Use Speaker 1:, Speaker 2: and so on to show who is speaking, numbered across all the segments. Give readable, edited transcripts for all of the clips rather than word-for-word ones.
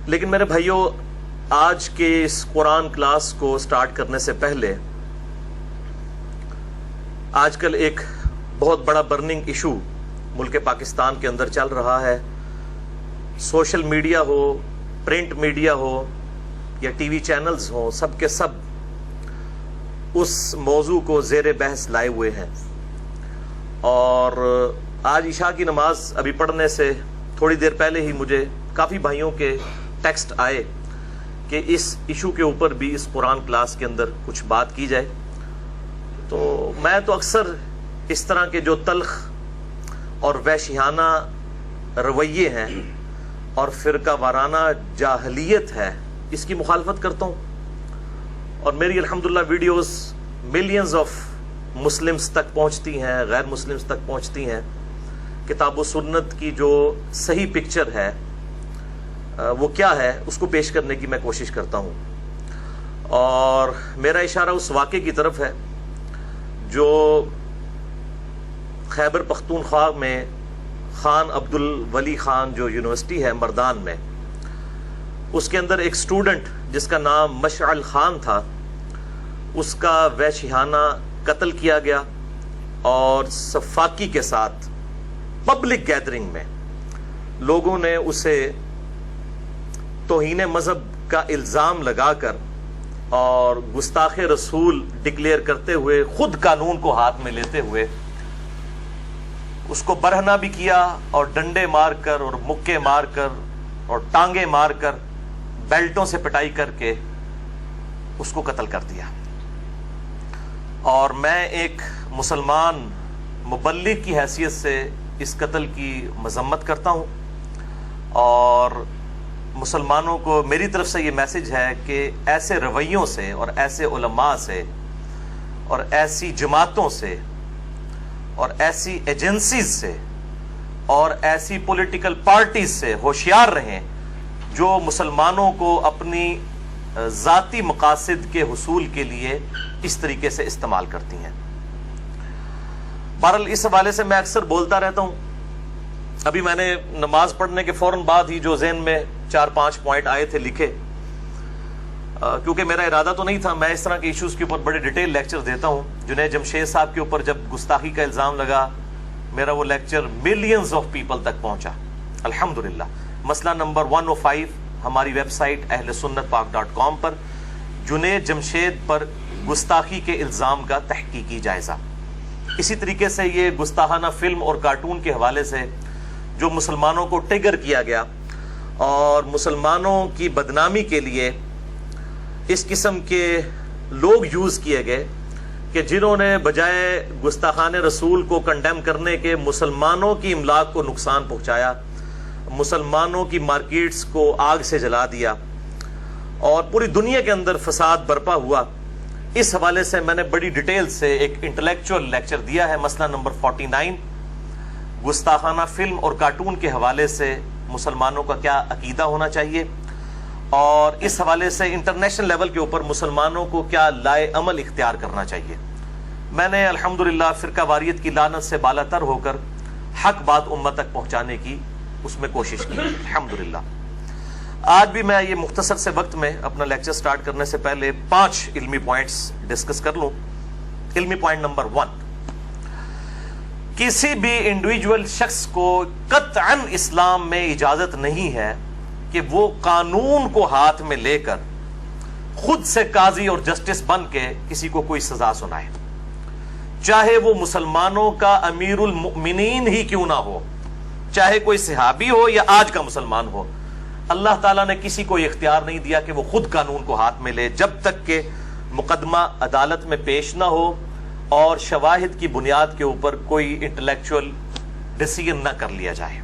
Speaker 1: لیکن میرے بھائیوں، آج کے اس قرآن کلاس کو سٹارٹ کرنے سے پہلے آج کل ایک بہت بڑا برننگ ایشو ملک پاکستان کے اندر چل رہا ہے. سوشل میڈیا ہو، پرنٹ میڈیا ہو یا ٹی وی چینلز ہوں، سب کے سب اس موضوع کو زیر بحث لائے ہوئے ہیں. اور آج عشاء کی نماز ابھی پڑھنے سے تھوڑی دیر پہلے ہی مجھے کافی بھائیوں کے ٹیکسٹ آئے کہ اس ایشو کے اوپر بھی اس قرآن کلاس کے اندر کچھ بات کی جائے. تو میں تو اکثر اس طرح کے جو تلخ اور وحشیانہ رویے ہیں اور فرقہ وارانہ جاہلیت ہے، اس کی مخالفت کرتا ہوں. اور میری الحمدللہ ویڈیوز ملینز آف مسلمز تک پہنچتی ہیں، غیر مسلمز تک پہنچتی ہیں. کتاب و سنت کی جو صحیح پکچر ہے وہ کیا ہے، اس کو پیش کرنے کی میں کوشش کرتا ہوں. اور میرا اشارہ اس واقعے کی طرف ہے جو خیبر پختونخوا میں خان عبد الولی خان جو یونیورسٹی ہے مردان میں، اس کے اندر ایک سٹوڈنٹ جس کا نام مشعل خان تھا، اس کا وحشیانہ قتل کیا گیا. اور صفاقی کے ساتھ پبلک گیدرنگ میں لوگوں نے اسے توہین مذہب کا الزام لگا کر اور گستاخ رسول ڈکلیئر کرتے ہوئے، خود قانون کو ہاتھ میں لیتے ہوئے اس کو برہنہ بھی کیا اور ڈنڈے مار کر اور مکے مار کر اور ٹانگے مار کر بیلٹوں سے پٹائی کر کے اس کو قتل کر دیا. اور میں ایک مسلمان مبلغ کی حیثیت سے اس قتل کی مذمت کرتا ہوں. اور مسلمانوں کو میری طرف سے یہ میسج ہے کہ ایسے رویوں سے اور ایسے علماء سے اور ایسی جماعتوں سے اور ایسی ایجنسیز سے اور ایسی پولیٹیکل پارٹیز سے ہوشیار رہیں جو مسلمانوں کو اپنی ذاتی مقاصد کے حصول کے لیے اس طریقے سے استعمال کرتی ہیں. بہرحال اس حوالے سے میں اکثر بولتا رہتا ہوں. ابھی میں نے نماز پڑھنے کے فوراً بعد ہی جو ذہن میں 4-5 پوائنٹ آئے تھے لکھے، کیونکہ میرا ارادہ تو نہیں تھا میں اس طرح کے ایشوز کے اوپر بڑے ڈیٹیل لیکچر دیتا ہوں. جنید جمشید صاحب کے اوپر جب گستاخی کا الزام لگا، میرا وہ لیکچر ملینز آف پیپل تک پہنچا الحمدللہ. مسئلہ نمبر 105 ہماری ویب سائٹ اہلسنتپاک.com پر جنید جمشید پر گستاخی کے الزام کا تحقیقی جائزہ. اسی طریقے سے یہ گستاخانہ فلم اور کارٹون کے حوالے سے جو مسلمانوں کو ٹریگر کیا گیا اور مسلمانوں کی بدنامی کے لیے اس قسم کے لوگ یوز کیے گئے کہ جنہوں نے بجائے گستاخان رسول کو کنڈیم کرنے کے مسلمانوں کی املاک کو نقصان پہنچایا، مسلمانوں کی مارکیٹس کو آگ سے جلا دیا اور پوری دنیا کے اندر فساد برپا ہوا. اس حوالے سے میں نے بڑی ڈیٹیل سے ایک انٹلیکچوئل لیکچر دیا ہے. مسئلہ نمبر 49 گستاخانہ فلم اور کارٹون کے حوالے سے مسلمانوں کا کیا عقیدہ ہونا چاہیے، اور اس حوالے سے انٹرنیشنل لیول کے اوپر مسلمانوں کو کیا لائے عمل اختیار کرنا چاہیے. میں نے الحمدللہ فرقہ واریت کی لعنت سے بالا تر ہو کر حق بات امت تک پہنچانے کی اس میں کوشش کی الحمدللہ. آج بھی میں یہ مختصر سے وقت میں اپنا لیکچر سٹارٹ کرنے سے پہلے 5 علمی پوائنٹس ڈسکس کر لوں. علمی پوائنٹ نمبر 1، کسی بھی انڈیویجول شخص کو قطعاً اسلام میں اجازت نہیں ہے کہ وہ قانون کو ہاتھ میں لے کر خود سے قاضی اور جسٹس بن کے کسی کو کوئی سزا سنائے، چاہے وہ مسلمانوں کا امیر المؤمنین ہی کیوں نہ ہو، چاہے کوئی صحابی ہو یا آج کا مسلمان ہو. اللہ تعالیٰ نے کسی کو یہ اختیار نہیں دیا کہ وہ خود قانون کو ہاتھ میں لے جب تک کہ مقدمہ عدالت میں پیش نہ ہو اور شواہد کی بنیاد کے اوپر کوئی انٹلیکچوئل ڈیسیژن نہ کر لیا جائے.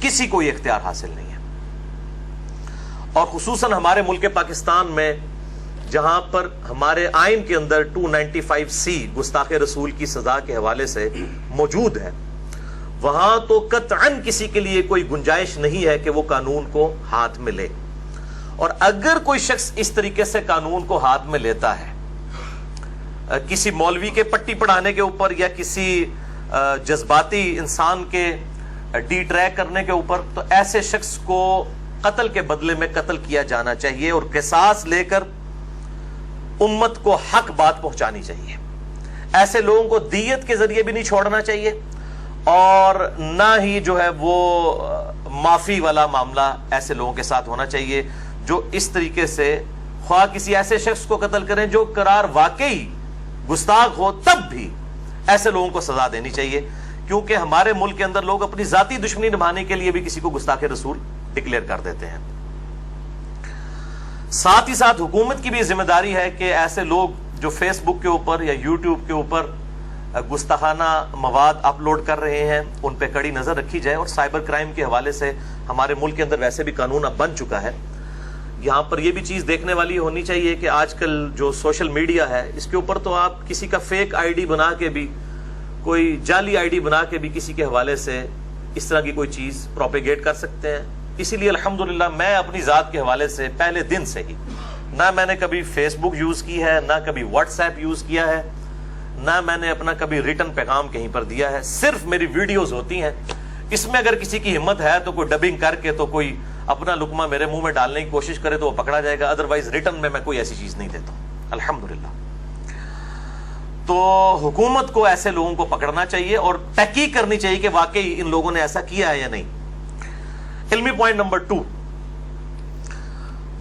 Speaker 1: کسی کو یہ اختیار حاصل نہیں ہے. اور خصوصاً ہمارے ملک پاکستان میں جہاں پر ہمارے آئین کے اندر 295C گستاخ رسول کی سزا کے حوالے سے موجود ہے، وہاں تو قطعاً کسی کے لیے کوئی گنجائش نہیں ہے کہ وہ قانون کو ہاتھ میں لے. اور اگر کوئی شخص اس طریقے سے قانون کو ہاتھ میں لیتا ہے کسی مولوی کے پٹی پڑھانے کے اوپر یا کسی جذباتی انسان کے ڈی ٹریک کرنے کے اوپر، تو ایسے شخص کو قتل کے بدلے میں قتل کیا جانا چاہیے اور قصاص لے کر امت کو حق بات پہنچانی چاہیے. ایسے لوگوں کو دیت کے ذریعے بھی نہیں چھوڑنا چاہیے اور نہ ہی جو ہے وہ معافی والا معاملہ ایسے لوگوں کے ساتھ ہونا چاہیے جو اس طریقے سے خواہ کسی ایسے شخص کو قتل کریں جو قرار واقعی گستاخ ہو, تب بھی ایسے لوگوں کو سزا دینی چاہیے, کیونکہ ہمارے ملک کے اندر لوگ اپنی ذاتی دشمنی نبھانے کے لیے بھی کسی کو گستاخ رسول ڈکلیئر کر دیتے ہیں. ساتھ ہی ساتھ حکومت کی بھی ذمہ داری ہے کہ ایسے لوگ جو فیس بک کے اوپر یا یوٹیوب کے اوپر گستاخانہ مواد اپلوڈ کر رہے ہیں ان پہ کڑی نظر رکھی جائے. اور سائبر کرائم کے حوالے سے ہمارے ملک کے اندر ویسے بھی قانون اب بن چکا ہے. یہاں پر یہ بھی چیز دیکھنے والی ہونی چاہیے کہ آج کل جو سوشل میڈیا ہے اس کے اوپر تو آپ کسی کا فیک آئی ڈی بنا کے بھی, کوئی جعلی آئی ڈی بنا کے بھی کسی کے حوالے سے اس طرح کی کوئی چیز پروپیگیٹ کر سکتے ہیں. اسی لیے الحمدللہ میں اپنی ذات کے حوالے سے پہلے دن سے ہی نہ میں نے کبھی فیس بک یوز کی ہے, نہ کبھی واٹس ایپ یوز کیا ہے, نہ میں نے اپنا کبھی ریٹن پیغام کہیں پر دیا ہے. صرف میری ویڈیوز ہوتی ہیں, اس میں اگر کسی کی ہمت ہے تو کوئی ڈبنگ کر کے تو کوئی اپنا لقمہ میرے منہ میں ڈالنے کی کوشش کرے تو وہ پکڑا جائے گا, ادروائز ریٹن میں کوئی ایسی چیز نہیں دیتا ہوں الحمدللہ. تو حکومت کو ایسے لوگوں کو پکڑنا چاہیے اور تحقیق کرنی چاہیے کہ واقعی ان لوگوں نے ایسا کیا ہے یا نہیں. علمی پوائنٹ نمبر 2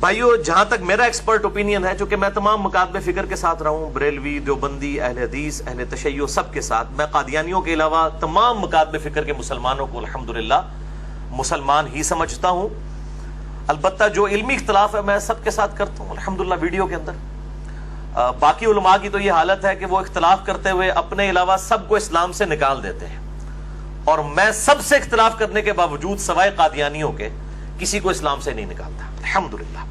Speaker 1: بھائیو, جہاں تک میرا ایکسپرٹ اوپینین ہے, چونکہ میں تمام مکاتب فکر کے ساتھ رہا ہوں, بریلوی, دیوبندی, اہل حدیث, اہل تشیع, سب کے ساتھ. میں قادیانیوں کے علاوہ تمام مکاتب فکر کے مسلمانوں کو الحمدللہ مسلمان ہی سمجھتا ہوں. البتہ جو علمی اختلاف ہے میں سب کے ساتھ کرتا ہوں الحمدللہ ویڈیو کے اندر. باقی علماء کی تو یہ حالت ہے کہ وہ اختلاف کرتے ہوئے اپنے علاوہ سب کو اسلام سے نکال دیتے ہیں, اور میں سب سے اختلاف کرنے کے باوجود سوائے قادیانیوں کے کسی کو اسلام سے نہیں نکالتا الحمدللہ.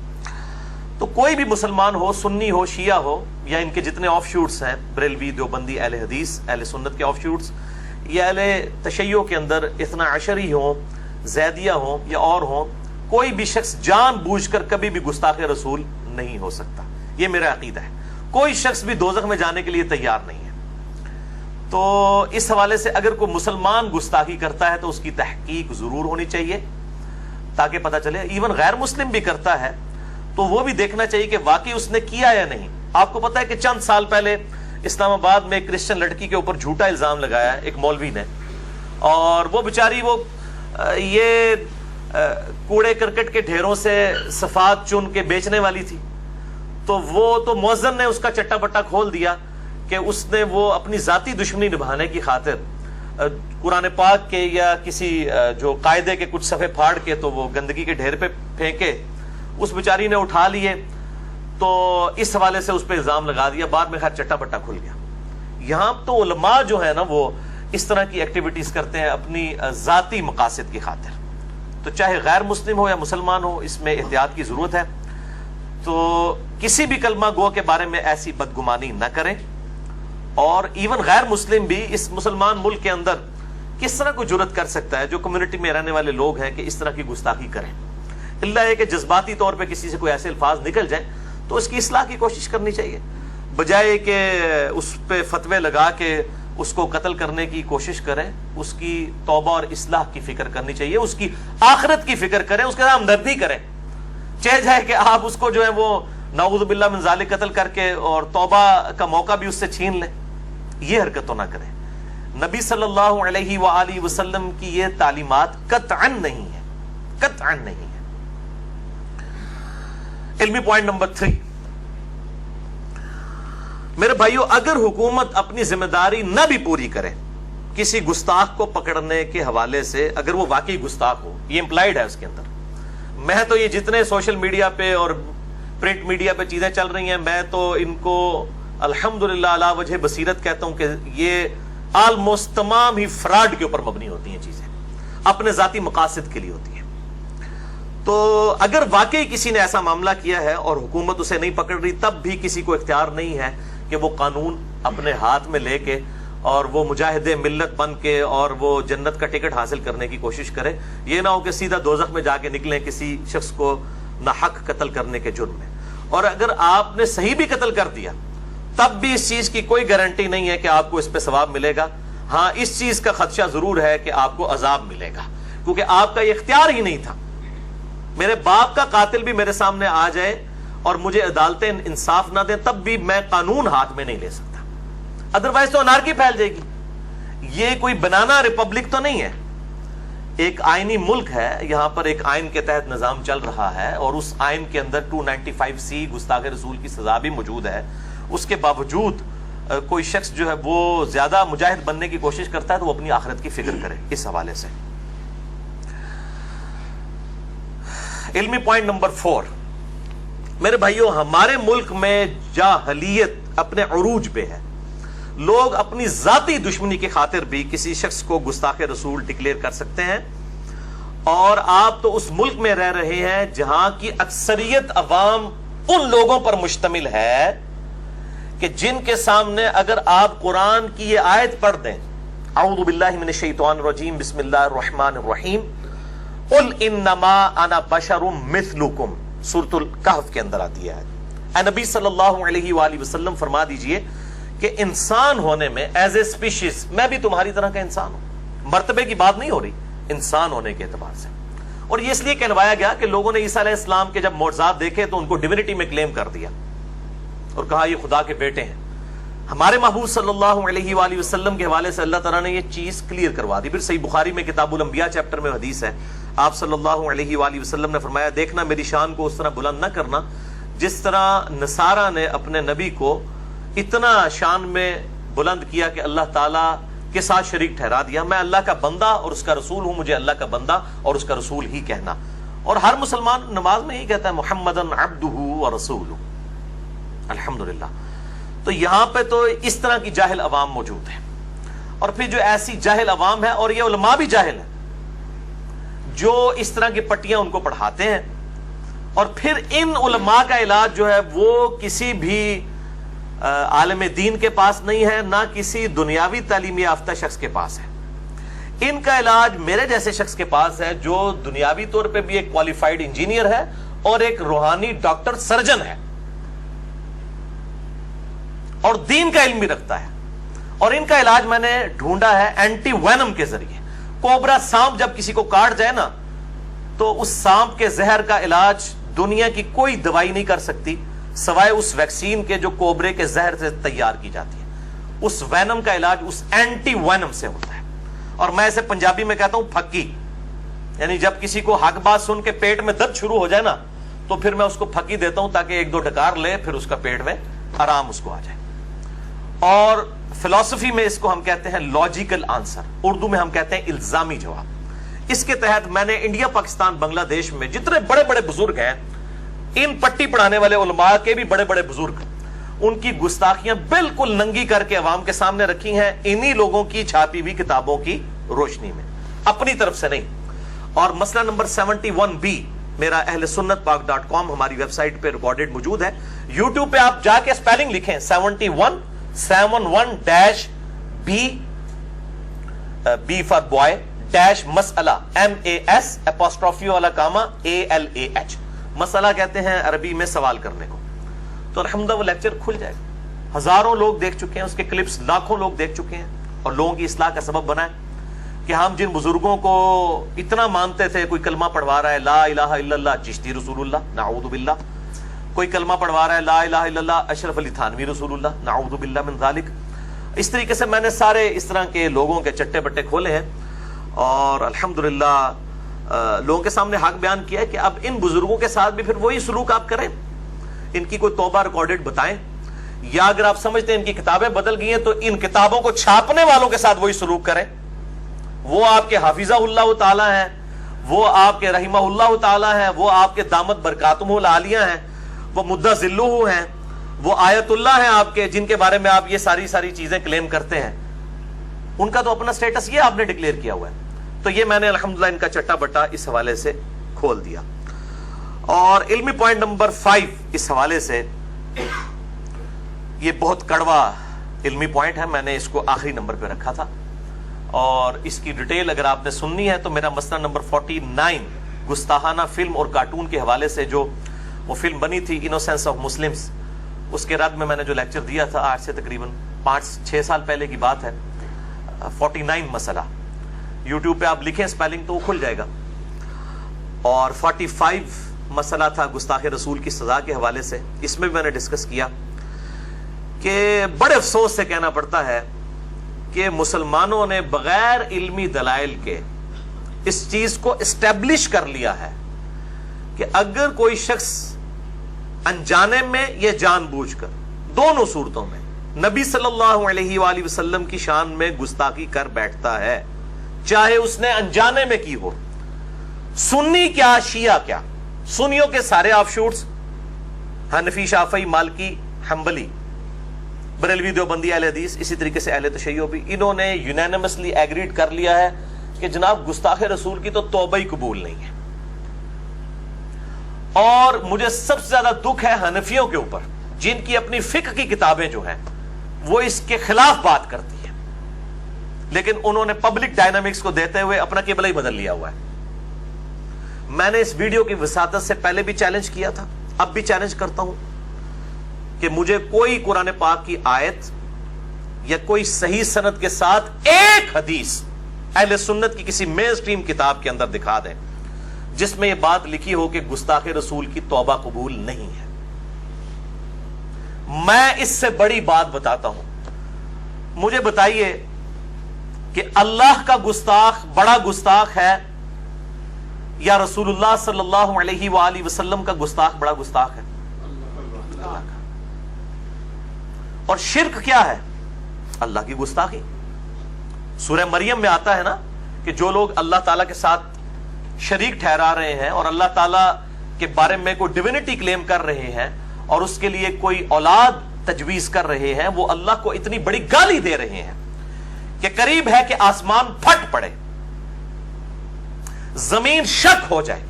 Speaker 1: تو کوئی بھی مسلمان ہو, سنی ہو, شیعہ ہو, یا ان کے جتنے آف شوٹس ہیں, بریلوی, دیوبندی, اہل حدیث, اہل سنت کے آف شوٹس, یا اہل تشیع کے اندر اثنا عشری ہوں, زیدیہ ہوں یا اور ہوں, کوئی بھی شخص جان بوجھ کر کبھی بھی گستاخ رسول نہیں ہو سکتا. یہ میرا عقیدہ ہے. کوئی شخص بھی دوزخ میں جانے کے لیے تیار نہیں ہے. تو اس حوالے سے اگر کوئی مسلمان گستاخی کرتا ہے تو اس کی تحقیق ضرور ہونی چاہیے تاکہ پتہ چلے. ایون غیر مسلم بھی کرتا ہے تو وہ بھی دیکھنا چاہیے کہ واقعی اس نے کیا یا نہیں. آپ کو پتہ ہے کہ چند سال پہلے اسلام آباد میں ایک کرسچن لڑکی کے اوپر جھوٹا الزام لگایا ایک مولوی نے, اور وہ بیچاری وہ یہ کوڑے کرکٹ کے ڈھیروں سے صفات چن کے بیچنے والی تھی. تو وہ تو مؤذن نے اس کا چٹا پٹا کھول دیا کہ اس نے وہ اپنی ذاتی دشمنی نبھانے کی خاطر قرآن پاک کے یا کسی جو قاعدے کے کچھ صفحے پھاڑ کے تو وہ گندگی کے ڈھیر پہ پھینکے. اس بیچاری نے اٹھا لیے تو اس حوالے سے اس پہ الزام لگا دیا. بعد میں خیر چٹا پٹا کھل گیا. یہاں تو علماء جو ہے نا وہ اس طرح کی ایکٹیویٹیز کرتے ہیں اپنی ذاتی مقاصد کی خاطر. تو چاہے غیر مسلم ہو یا مسلمان ہو, اس میں احتیاط کی ضرورت ہے. تو کسی بھی کلمہ گو کے بارے میں ایسی بدگمانی نہ کریں. اور ایون غیر مسلم بھی اس مسلمان ملک کے اندر کس طرح کو جرت کر سکتا ہے جو کمیونٹی میں رہنے والے لوگ ہیں کہ اس طرح کی گستاخی کریں. اللہ ہے کہ جذباتی طور پہ کسی سے کوئی ایسے الفاظ نکل جائیں تو اس کی اصلاح کی کوشش کرنی چاہیے, بجائے کہ اس پہ فتوے لگا کے اس کو قتل کرنے کی کوشش کریں. اس کی توبہ اور اصلاح کی فکر کرنی چاہیے, اس کی آخرت کی فکر کریں, اس کے ساتھ ہمدردی کریں. چاہے جائے کہ آپ اس کو جو ہے وہ نعوذ باللہ من ذالک قتل کر کے اور توبہ کا موقع بھی اس سے چھین لیں. یہ حرکت تو نہ کریں. نبی صلی اللہ علیہ وآلہ وسلم کی یہ تعلیمات قطعاً نہیں ہے, قطعاً نہیں ہے. علمی پوائنٹ نمبر 3 میرے بھائیو, اگر حکومت اپنی ذمہ داری نہ بھی پوری کرے کسی گستاخ کو پکڑنے کے حوالے سے, اگر وہ واقعی گستاخ ہو, یہ امپلائیڈ ہے اس کے اندر. میں تو یہ جتنے سوشل میڈیا پہ اور پرنٹ میڈیا پہ چیزیں چل رہی ہیں, میں تو ان کو الحمدللہ علی وجہ بصیرت کہتا ہوں کہ یہ آلموسٹ تمام ہی فراڈ کے اوپر مبنی ہوتی ہیں چیزیں, اپنے ذاتی مقاصد کے لیے ہوتی ہیں. تو اگر واقعی کسی نے ایسا معاملہ کیا ہے اور حکومت اسے نہیں پکڑ رہی, تب بھی کسی کو اختیار نہیں ہے کہ وہ قانون اپنے ہاتھ میں لے کے اور وہ مجاہد ملت بن کے اور وہ جنت کا ٹکٹ حاصل کرنے کی کوشش کرے. یہ نہ ہو کہ سیدھا دوزخ میں جا کے نکلیں کسی شخص کو ناحق قتل کرنے کے جرم میں. اور اگر آپ نے صحیح بھی قتل کر دیا تب بھی اس چیز کی کوئی گارنٹی نہیں ہے کہ آپ کو اس پہ ثواب ملے گا. ہاں, اس چیز کا خدشہ ضرور ہے کہ آپ کو عذاب ملے گا, کیونکہ آپ کا یہ اختیار ہی نہیں تھا. میرے باپ کا قاتل بھی میرے سامنے آ جائے اور مجھے عدالتیں انصاف نہ دیں تب بھی میں قانون ہاتھ میں نہیں لے سکتا، ادروائز تو انارکی پھیل جائے گی۔ یہ کوئی بنانا ریپبلک تو نہیں ہے، ایک آئینی ملک ہے، یہاں پر ایک آئین کے تحت نظام چل رہا ہے اور اس آئین کے اندر 295C گستاخ رسول کی سزا بھی موجود ہے۔ اس کے باوجود کوئی شخص جو ہے وہ زیادہ مجاہد بننے کی کوشش کرتا ہے تو وہ اپنی آخرت کی فکر کرے۔ اس حوالے سے علمی پوائنٹ نمبر 4، میرے بھائیوں، ہمارے ملک میں جاہلیت اپنے عروج پہ ہے۔ لوگ اپنی ذاتی دشمنی کی خاطر بھی کسی شخص کو گستاخ رسول ڈکلیئر کر سکتے ہیں، اور آپ تو اس ملک میں رہ رہے ہیں جہاں کی اکثریت عوام ان لوگوں پر مشتمل ہے کہ جن کے سامنے اگر آپ قرآن کی یہ آیت پڑھ دیں، اعوذ باللہ من الشیطان الرجیم، بسم اللہ الرحمن الرحیم، قل انما انا بشر مثلکم، سورۃ الکہف کے اندر آتی ہے۔ اے نبی صلی اللہ علیہ وآلہ وسلم فرما دیجئے کہ انسان ہونے میں ایز اے اسپیشیز میں بھی تمہاری طرح کا انسان ہوں، مرتبے کی بات نہیں ہو رہی، انسان ہونے کے اعتبار سے۔ اور یہ اس لیے کہلوایا گیا کہ لوگوں نے عیسیٰ علیہ السلام کے جب معجزات دیکھے تو ان کو ڈیوینٹی میں کلیم کر دیا اور کہا یہ خدا کے بیٹے ہیں۔ ہمارے محبوب صلی اللہ علیہ وآلہ وسلم کے حوالے سے اللہ تعالیٰ نے یہ چیز کلیئر کروا دی۔ پھر صحیح بخاری میں کتاب الانبیاء چیپٹر میں حدیث ہے، آپ صلی اللہ علیہ وآلہ وسلم نے فرمایا، دیکھنا میری شان کو اس طرح بلند نہ کرنا جس طرح نصارہ نے اپنے نبی کو اتنا شان میں بلند کیا کہ اللہ تعالیٰ کے ساتھ شریک ٹھہرا دیا۔ میں اللہ کا بندہ اور اس کا رسول ہوں، مجھے اللہ کا بندہ اور اس کا رسول ہی کہنا۔ اور ہر مسلمان نماز میں ہی کہتا ہے محمدن عبدہ ورسولہ، الحمدللہ۔ تو یہاں پہ تو اس طرح کی جاہل عوام موجود ہے، اور پھر جو ایسی جاہل عوام ہے، اور یہ علماء بھی جاہل ہیں جو اس طرح کی پٹیاں ان کو پڑھاتے ہیں، اور پھر ان علماء کا علاج جو ہے وہ کسی بھی عالم دین کے پاس نہیں ہے، نہ کسی دنیاوی تعلیم یافتہ شخص کے پاس ہے۔ ان کا علاج میرے جیسے شخص کے پاس ہے جو دنیاوی طور پہ بھی ایک کوالیفائڈ انجینئر ہے اور ایک روحانی ڈاکٹر سرجن ہے اور دین کا علم بھی رکھتا ہے۔ اور ان کا علاج میں نے ڈھونڈا ہے اینٹی وینم کے ذریعے۔ کوبرا سانپ جب کسی کو کاٹ جائے نا تو اس سانپ کے زہر کا علاج دنیا کی کوئی دوائی نہیں کر سکتی سوائے اس ویکسین کے جو کوبرے کے زہر سے تیار کی جاتی ہے۔ اس وینم کا علاج اس اینٹی وینم سے ہوتا ہے، اور میں اسے پنجابی میں کہتا ہوں پھکی۔ یعنی جب کسی کو حق بات سن کے پیٹ میں درد شروع ہو جائے نا تو پھر میں اس کو پھکی دیتا ہوں تاکہ ایک دو ڈکار لے، پھر اس کا پیٹ میں آرام اس کو آ جائے۔ اور فلسفی میں اس کو ہم کہتے ہیں لاجیکل آنسر، اردو میں ہم کہتے ہیں الزامی جواب۔ اس کے تحت میں نے انڈیا، پاکستان، بنگلہ دیش میں جتنے بڑے بڑے بزرگ ہیں، ان پٹی پڑھانے والے علماء کے بھی بڑے بڑے بزرگ، ان کی گستاخیاں بالکل ننگی کر کے عوام کے سامنے رکھی ہیں انہی لوگوں کی چھاپی ہوئی کتابوں کی روشنی میں، اپنی طرف سے نہیں۔ اور مسئلہ نمبر 71B میرا اہل سنت پاک .com ہماری ویب سائٹ پہ ریکارڈڈ موجود ہے۔ یوٹیوب پہ آپ جا کے اسپیلنگ لکھیں 71-B فار بوائے ڈیش مسئلہ MAS''ALAH، مسئلہ کہتے ہیں عربی میں سوال کرنے کو۔ تو الحمدللہ وہ لیکچر کھل جائے گا، ہزاروں لوگ دیکھ چکے ہیں، اس کے کلپس لاکھوں لوگ دیکھ چکے ہیں، اور لوگوں کی اصلاح کا سبب بنا ہے کہ ہم جن بزرگوں کو اتنا مانتے تھے، کوئی کلمہ پڑھوا رہا ہے لا الہ الا اللہ چشتی رسول اللہ نعوذ باللہ، کوئی کلمہ پڑھوا رہا ہے لا الہ الا اللہ اشرف علی تھانوی رسول اللہ نعوذ باللہ من ذالک۔ اس طریقے سے میں نے سارے اس طرح کے لوگوں کے چٹے بٹے کھولے ہیں، اور الحمدللہ لوگوں کے سامنے حق بیان کیا ہے کہ اب ان بزرگوں کے ساتھ بھی پھر وہی سلوک آپ کریں، ان کی کوئی توبہ ریکارڈڈ بتائیں، یا اگر آپ سمجھتے ہیں ان کی کتابیں بدل گئی ہیں تو ان کتابوں کو چھاپنے والوں کے ساتھ وہی سلوک کریں۔ وہ آپ کے حافظہ اللہ تعالی ہیں، وہ آپ کے رحمہ اللہ تعالی ہیں، وہ آپ کے دامت برکاتہم العالیہ ہیں، وہ مدہ ذلہ ہیں، وہ آیت اللہ ہیں آپ کے، جن کے بارے میں آپ یہ ساری چیزیں کلیم کرتے ہیں۔ ان کا تو اپنا سٹیٹس یہ آپ نے ڈکلیئر کیا ہوا ہے۔ تو یہ میں نے الحمدللہ ان کا چٹا بٹا اس حوالے سے کھول دیا۔ اور علمی پوائنٹ نمبر 5 اس حوالے سے، یہ بہت کڑوا علمی پوائنٹ ہے، میں نے اس کو آخری نمبر پہ رکھا تھا، اور اس کی ڈیٹیل اگر آپ نے سننی ہے تو میرا مسئلہ نمبر 49 گستاخانہ فلم اور کارٹون کے حوالے سے جو وہ فلم بنی تھی انوسینس آف مسلمز، اس کے رد میں نے جو لیکچر دیا تھا آج سے تقریباً 5-6 سال پہلے کی بات ہے، 49 مسئلہ، یوٹیوب پہ آپ لکھیں اسپیلنگ تو وہ کھل جائے گا۔ اور 45 مسئلہ تھا گستاخ رسول کی سزا کے حوالے سے. اس میں بھی میں نے ڈسکس کیا کہ بڑے افسوس سے کہنا پڑتا ہے کہ مسلمانوں نے بغیر علمی دلائل کے اس چیز کو اسٹیبلش کر لیا ہے کہ اگر کوئی شخص انجانے میں یا جان بوجھ کر دونوں صورتوں میں نبی صلی اللہ علیہ وآلہ وسلم کی شان میں گستاخی کر بیٹھتا ہے, چاہے اس نے انجانے میں کی ہو, سنی کیا شیعہ کیا, سنیوں کے سارے آف شوٹس حنفی شافعی مالکی حنبلی بریلوی دیوبندی اہل حدیث اسی طریقے سے اہل تشیع بھی, انہوں نے یونینمسلی ایگریڈ کر لیا ہے کہ جناب گستاخ رسول کی تو توبہ ہی قبول نہیں ہے. اور مجھے سب سے زیادہ دکھ ہے حنفیوں کے اوپر جن کی اپنی فقہ کی کتابیں جو ہیں وہ اس کے خلاف بات کرتی ہیں, لیکن انہوں نے پبلک ڈائنامکس کو دیتے ہوئے اپنا قبلہ ہی بدل لیا ہوا ہے. میں نے اس ویڈیو کی وساطت سے پہلے بھی چیلنج کیا تھا, اب بھی چیلنج کرتا ہوں کہ مجھے کوئی قرآن پاک کی آیت یا کوئی صحیح سند کے ساتھ ایک حدیث اہل سنت کی کسی مین سٹریم کتاب کے اندر دکھا دیں جس میں یہ بات لکھی ہو کہ گستاخ رسول کی توبہ قبول نہیں ہے. میں اس سے بڑی بات بتاتا ہوں, مجھے بتائیے کہ اللہ کا گستاخ بڑا گستاخ ہے یا رسول اللہ صلی اللہ علیہ وآلہ وسلم کا گستاخ بڑا گستاخ ہے؟ اللہ کا. اور شرک کیا ہے؟ اللہ کی گستاخی. سورہ مریم میں آتا ہے نا کہ جو لوگ اللہ تعالیٰ کے ساتھ شریک ٹھہرا رہے ہیں اور اللہ تعالیٰ کے بارے میں کوئی ڈیوینٹی کلیم کر رہے ہیں اور اس کے لیے کوئی اولاد تجویز کر رہے ہیں, وہ اللہ کو اتنی بڑی گالی دے رہے ہیں کہ قریب ہے کہ آسمان پھٹ پڑے, زمین شک ہو جائے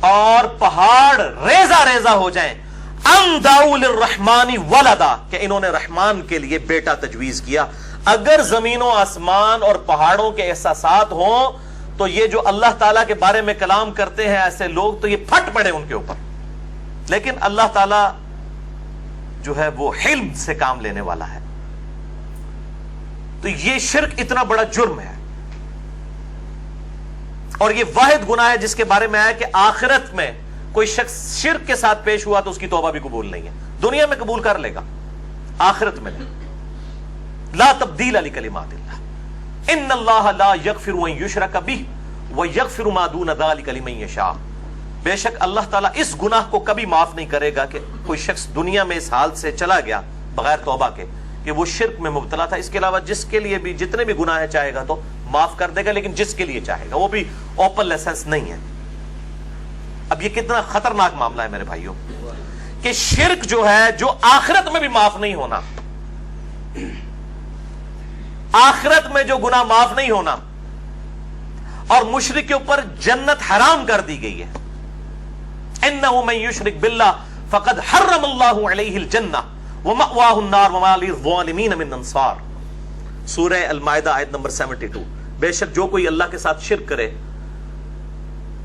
Speaker 1: اور پہاڑ ریزہ ریزہ ہو جائیں. ام دعوا للرحمن ولدا, کہ انہوں نے رحمان کے لیے بیٹا تجویز کیا. اگر زمین و آسمان اور پہاڑوں کے احساسات ہوں تو یہ جو اللہ تعالیٰ کے بارے میں کلام کرتے ہیں ایسے لوگ تو یہ پھٹ پڑے ان کے اوپر. لیکن اللہ تعالیٰ جو ہے وہ حلم سے کام لینے والا ہے. تو یہ شرک اتنا بڑا جرم ہے اور یہ واحد گناہ ہے جس کے بارے میں آیا کہ آخرت میں کوئی شخص شرک کے ساتھ پیش ہوا تو اس کی توبہ بھی قبول نہیں ہے. دنیا میں قبول کر لے گا, آخرت میں نہیں. لا تبدیل لکلمات اللہ, ان اللہ لا یغفر ان یشرک بہ ویغفر ما دون ذلک لمن یشاء. بے شک اللہ تعالیٰ اس گناہ کو کبھی معاف نہیں کرے گا کہ کوئی شخص دنیا میں اس حال سے چلا گیا بغیر توبہ کے کہ وہ شرک میں مبتلا تھا. اس کے علاوہ جس کے لیے بھی جتنے بھی گناہ چاہے گا تو معاف کر دے گا, لیکن جس کے لیے چاہے گا, وہ بھی اوپن لائسنس نہیں ہے. اب یہ کتنا خطرناک معاملہ ہے میرے بھائیوں کہ شرک جو ہے جو آخرت میں بھی معاف نہیں ہونا, آخرت میں جو گناہ معاف نہیں ہونا, اور مشرک کے اوپر جنت حرام کر دی گئی ہے. انہ من یشرک باللہ فقد حرم اللہ علیہ الجنہ ومأواہ النار وما للظالمین من انصار. سورہ المائدہ آیت نمبر 72. بے شک جو کوئی اللہ کے ساتھ شرک کرے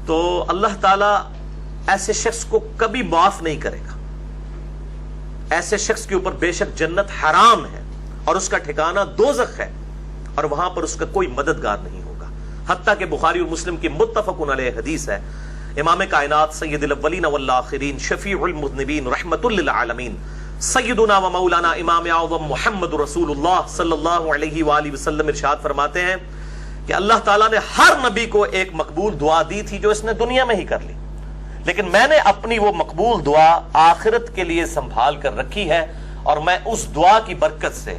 Speaker 1: تو اللہ تعالیٰ ایسے شخص کو کبھی معاف نہیں کرے گا. ایسے شخص کے اوپر بے شک جنت حرام ہے اور اس کا ٹھکانہ دوزخ ہے اور وہاں پر اس کا کوئی مددگار نہیں ہوگا. حتیٰ کہ بخاری اور مسلم کی متفق علیہ حدیث ہے, امام کائنات سید الاولین والآخرین شفیع المذنبین رحمت للعالمین سیدنا و مولانا امام اعظم محمد رسول اللہ صلی اللہ علیہ وآلہ وسلم ارشاد فرماتے ہیں کہ اللہ تعالیٰ نے ہر نبی کو ایک مقبول دعا دی تھی جو اس نے دنیا میں ہی کر لی, لیکن میں نے اپنی وہ مقبول دعا آخرت کے لیے سنبھال کر رکھی ہے اور میں اس دعا کی برکت سے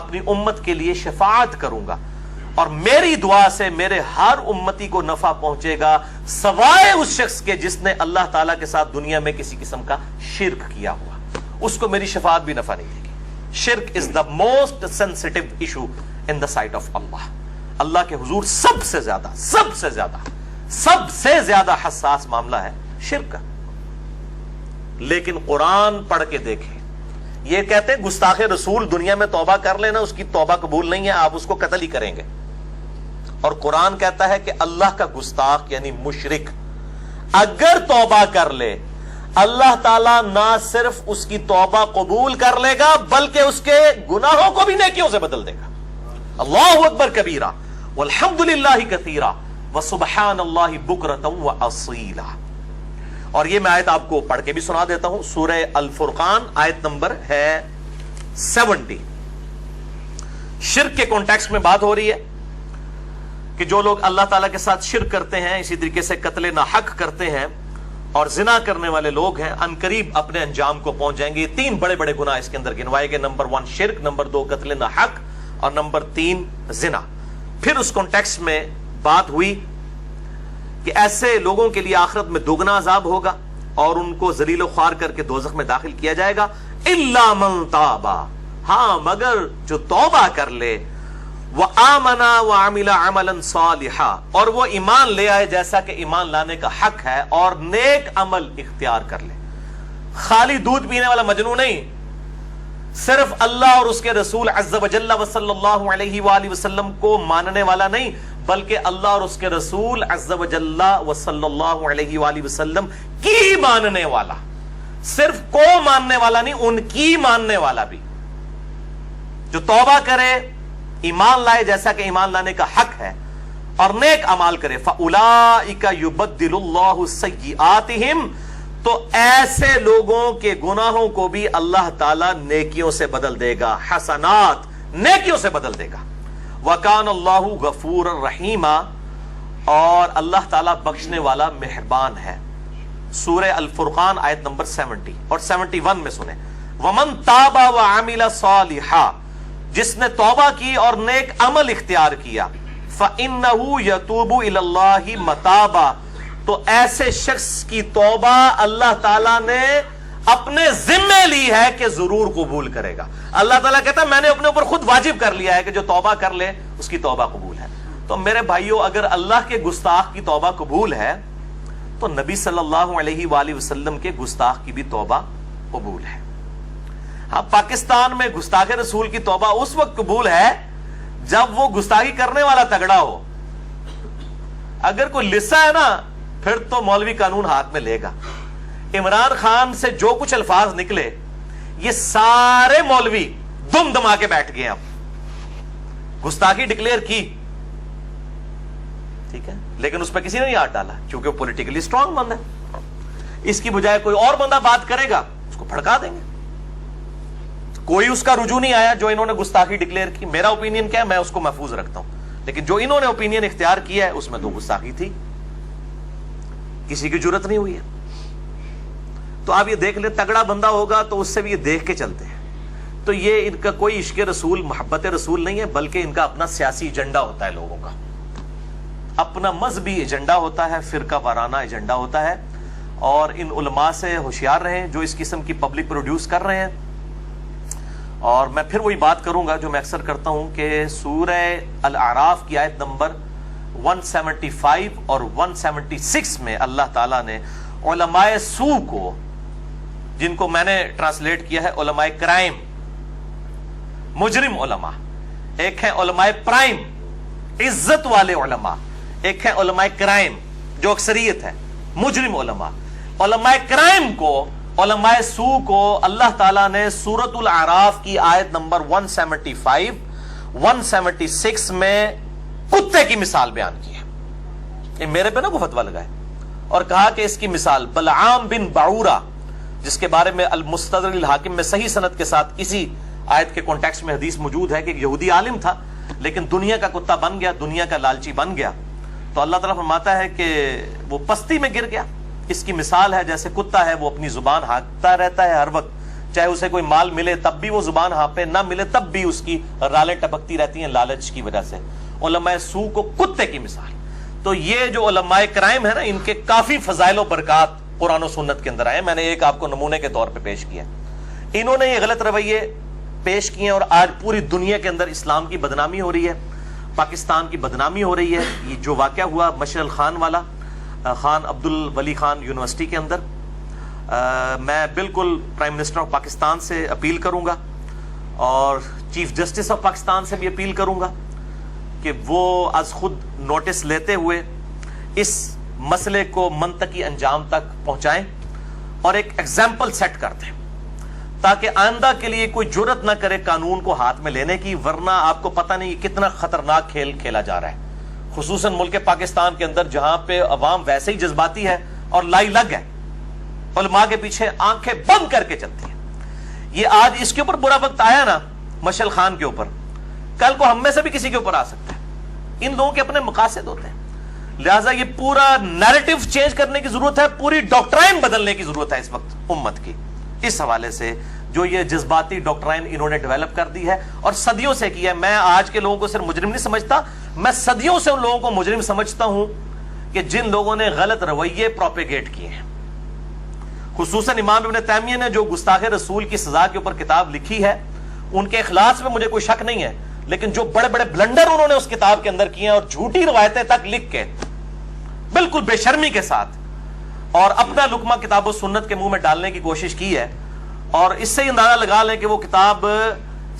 Speaker 1: اپنی امت کے لیے شفاعت کروں گا اور میری دعا سے میرے ہر امتی کو نفع پہنچے گا سوائے اس شخص کے جس نے اللہ تعالیٰ کے ساتھ دنیا میں کسی قسم کا شرک کیا ہوا, اس کو میری شفاعت بھی نفع نہیں دے گی. شرک is the most sensitive issue in the sight of Allah. Allah کے حضور سب سے زیادہ حساس معاملہ ہے شرک کا. لیکن قرآن پڑھ کے دیکھیں, یہ کہتے ہیں گستاخ رسول دنیا میں توبہ کر لینا, اس کی توبہ قبول نہیں ہے, آپ اس کو قتل ہی کریں گے. اور قرآن کہتا ہے کہ اللہ کا گستاخ یعنی مشرک اگر توبہ کر لے, اللہ تعالیٰ نہ صرف اس کی توبہ قبول کر لے گا بلکہ اس کے گناہوں کو بھی نیکیوں سے بدل دے گا. اللہ اکبر کبیرہ والحمد للہ کثیرہ, وسبحان اللہ بکرۃ واصیلا. اور یہ میں آیت آپ کو پڑھ کے بھی سنا دیتا ہوں. سورہ الفرقان آیت نمبر ہے 70. شرک کے کانٹیکسٹ میں بات ہو رہی ہے کہ جو لوگ اللہ تعالیٰ کے ساتھ شرک کرتے ہیں, اسی طریقے سے قتل ناحق کرتے ہیں اور زنا کرنے والے لوگ ہیں, عنقریب اپنے انجام کو پہنچ جائیں گے. یہ 3 بڑے بڑے گناہ اس کے اندر گنوائے گئے. نمبر 1 شرک, نمبر 2 قتل ناحق, اور نمبر 3 زنا. پھر اس کانٹیکسٹ میں بات ہوئی کہ ایسے لوگوں کے لیے آخرت میں دوگنا عذاب ہوگا اور ان کو ذلیل و خوار کر کے دوزخ میں داخل کیا جائے گا. الا من تابا, ہاں مگر جو توبہ کر لے, وآمنا وعمل عملا صالحا, اور وہ ایمان لے آئے جیسا کہ ایمان لانے کا حق ہے, اور نیک عمل اختیار کر لے. خالی دودھ پینے والا مجنون نہیں, صرف اللہ اور اس کے رسول عز و جل و صلی اللہ علیہ وآلہ وسلم کو ماننے والا نہیں, بلکہ اللہ اور اس کے رسول عز و جل و صلی اللہ علیہ وآلہ وسلم کی ماننے والا. صرف کو ماننے والا نہیں, ان کی ماننے والا بھی. جو توبہ کرے, ایمان لائے جیسا کہ ایمان لانے کا حق ہے, اور نیک اعمال کرے. فَأُولَئِكَ يُبَدِّلُ اللَّهُ سَيِّئَاتِهِمْ, تو ایسے لوگوں کے گناہوں کو بھی اللہ تعالیٰ نیکیوں سے بدل دے گا. حسنات, نیکیوں سے بدل دے گا. وَكَانَ اللَّهُ غَفُورًا رَحِيمًا, اور اللہ تعالیٰ بخشنے والا مہربان ہے. سورہ الفرقان آیت نمبر 70 اور 71 میں سنیں. وَمَن تَابَ وَعَمِلَ صَالِحًا, جس نے توبہ کی اور نیک عمل اختیار کیا. فَإِنَّهُ يَتُوبُ إِلَى اللَّهِ مَتَابًا, تو ایسے شخص کی توبہ اللہ تعالیٰ نے اپنے ذمے لی ہے کہ ضرور قبول کرے گا. اللہ تعالیٰ کہتا ہے میں نے اپنے اوپر خود واجب کر لیا ہے کہ جو توبہ کر لے اس کی توبہ قبول ہے. تو میرے بھائیوں, اگر اللہ کے گستاخ کی توبہ قبول ہے تو نبی صلی اللہ علیہ وآلہ وسلم کے گستاخ کی بھی توبہ قبول ہے. ہاں, پاکستان میں گستاخ رسول کی توبہ اس وقت قبول ہے جب وہ گستاخی کرنے والا تگڑا ہو. اگر کوئی لسا ہے نا, پھر تو مولوی قانون ہاتھ میں لے گا. عمران خان سے جو کچھ الفاظ نکلے, یہ سارے مولوی دم دما کے بیٹھ گئے. اب گستاخی ڈکلیئر کی, ٹھیک ہے, لیکن اس پہ کسی نے نہیں ہاتھ ڈالا کیونکہ وہ پولیٹیکلی اسٹرانگ بندہ ہے. اس کی بجائے کوئی اور بندہ بات کرے گا, اس کو بھڑکا دیں گے. کوئی اس کا رجوع نہیں آیا جو انہوں نے گستاخی ڈکلیئر کی. میرا اوپینین کیا ہے, میں اس کو محفوظ رکھتا ہوں, لیکن جو انہوں نے اوپینین اختیار کیا ہے اس میں تو گستاخی تھی, کسی کی جرت نہیں ہوئی ہے. تو آپ یہ دیکھ لیں, تگڑا بندہ ہوگا تو اس سے بھی یہ دیکھ کے چلتے ہیں. تو یہ ان کا کوئی عشق رسول, محبت رسول نہیں ہے, بلکہ ان کا اپنا سیاسی ایجنڈا ہوتا ہے. لوگوں کا اپنا مذہبی ایجنڈا ہوتا ہے, فرقہ وارانہ ایجنڈا ہوتا ہے. اور ان علماء سے ہوشیار رہیں جو اس قسم کی پبلک پروڈیوس کر رہے ہیں. اور میں پھر وہی بات کروں گا جو میں اکثر کرتا ہوں کہ سورہ الاعراف کی آیت نمبر 175 اور 176 میں اللہ تعالیٰ نے علماء سو کو, جن کو میں نے ٹرانسلیٹ کیا ہے علماء کرائم, مجرم علماء, ایک ہے علماء پرائم, عزت والے علماء, ایک ہے علماء کرائم جو اکثریت ہے, مجرم علماء. علماء کرائم کو, علماء سو کو اللہ تعالیٰ نے سورۃ الاعراف کی آیت نمبر 175 176 میں کتے کی مثال بیان کی ہے. یہ میرے پہ نا کو فتویٰ لگائے اور کہا کہ اس کی مثال بلعام بن بعورہ, جس کے بارے میں المستدرک الحاکم میں صحیح سند کے ساتھ اسی آیت کے کانٹیکسٹ میں حدیث موجود ہے کہ ایک یہودی عالم تھا لیکن دنیا کا کتا بن گیا, دنیا کا لالچی بن گیا. تو اللہ تعالیٰ فرماتا ہے کہ وہ پستی میں گر گیا. اس کی مثال ہے جیسے کتا ہے, وہ اپنی زبان ہانکتا رہتا ہے ہر وقت, چاہے اسے کوئی مال ملے تب بھی وہ زبان ہانپے, نہ ملے تب بھی اس کی رالیں ٹپکتی رہتی ہیں لالچ کی وجہ سے. علماء سو کو کتے کی مثال. تو یہ جو علماء کرائم ہے نا, ان کے کافی فضائل و برکات قرآن و سنت کے اندر آئے. میں نے ایک آپ کو نمونے کے طور پہ پیش کیا. انہوں نے یہ غلط رویے پیش کیے اور آج پوری دنیا کے اندر اسلام کی بدنامی ہو رہی ہے, پاکستان کی بدنامی ہو رہی ہے. یہ جو واقعہ ہوا مشعل خان والا, خان عبد الولی خان یونیورسٹی کے اندر, میں بالکل پرائم منسٹر آف پاکستان سے اپیل کروں گا اور چیف جسٹس آف پاکستان سے بھی اپیل کروں گا کہ وہ از خود نوٹس لیتے ہوئے اس مسئلے کو منطقی انجام تک پہنچائیں اور ایک ایگزامپل سیٹ کر دیں تاکہ آئندہ کے لیے کوئی جرت نہ کرے قانون کو ہاتھ میں لینے کی, ورنہ آپ کو پتہ نہیں کتنا خطرناک کھیل کھیلا جا رہا ہے. خصوصاً ملک پاکستان کے اندر جہاں پہ عوام ویسے ہی جذباتی ہے اور لائی لگ ہے، علماء کے پیچھے آنکھیں بند کر کے چلتی ہیں. یہ آج اس کے اوپر برا وقت آیا نا مشعل خان کے اوپر، کل کو ہم میں سے بھی کسی کے اوپر آ سکتا ہے. ان لوگوں کے اپنے مقاصد ہوتے ہیں، لہٰذا یہ پورا نیریٹو چینج کرنے کی ضرورت ہے، پوری ڈاکٹرائن بدلنے کی ضرورت ہے اس وقت امت کی. اس حوالے سے جو یہ جذباتی ڈاکٹرائن انہوں نے ڈیولپ کر دی ہے اور صدیوں سے کی ہے. میں آج کے لوگوں کو صرف مجرم نہیں سمجھتا، میں صدیوں سے ان لوگوں کو مجرم سمجھتا ہوں کہ جن لوگوں نے غلط رویے پروپیگیٹ کیے ہیں. خصوصاً امام ابن تیمیہ نے جو گستاخ رسول کی سزا کے اوپر کتاب لکھی ہے، ان کے اخلاص میں مجھے کوئی شک نہیں ہے، لیکن جو بڑے بڑے بلنڈر انہوں نے اس کتاب کے اندر کیے ہیں اور جھوٹی روایتیں تک لکھ کے بالکل بے شرمی کے ساتھ اور اپنا لقمہ کتاب و سنت کے منہ میں ڈالنے کی کوشش کی ہے. اور اس سے اندازہ لگا لیں کہ وہ کتاب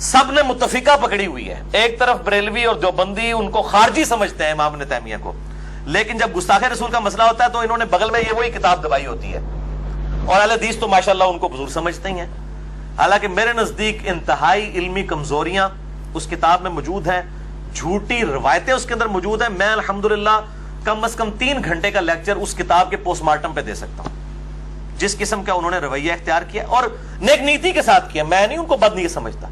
Speaker 1: سب نے متفقہ پکڑی ہوئی ہے. ایک طرف بریلوی اور دیوبندی ان کو خارجی سمجھتے ہیں امام ابن تیمیہ کو، لیکن جب گستاخ رسول کا مسئلہ ہوتا ہے تو انہوں نے بغل میں یہ وہی کتاب دبائی ہوتی ہے. اور اہل حدیث تو ماشاءاللہ ان کو بزرگ سمجھتے ہی ہیں. حالانکہ میرے نزدیک انتہائی علمی کمزوریاں اس کتاب میں موجود ہیں، جھوٹی روایتیں اس کے اندر موجود ہیں. میں الحمدللہ کم از کم 3 گھنٹے کا لیکچر اس کتاب کے پوسٹ مارٹم پہ دے سکتا ہوں. جس قسم کا انہوں نے رویہ اختیار کیا اور نیک نیتی کے ساتھ کیا، میں نہیں ان کو بد نہیں سمجھتا.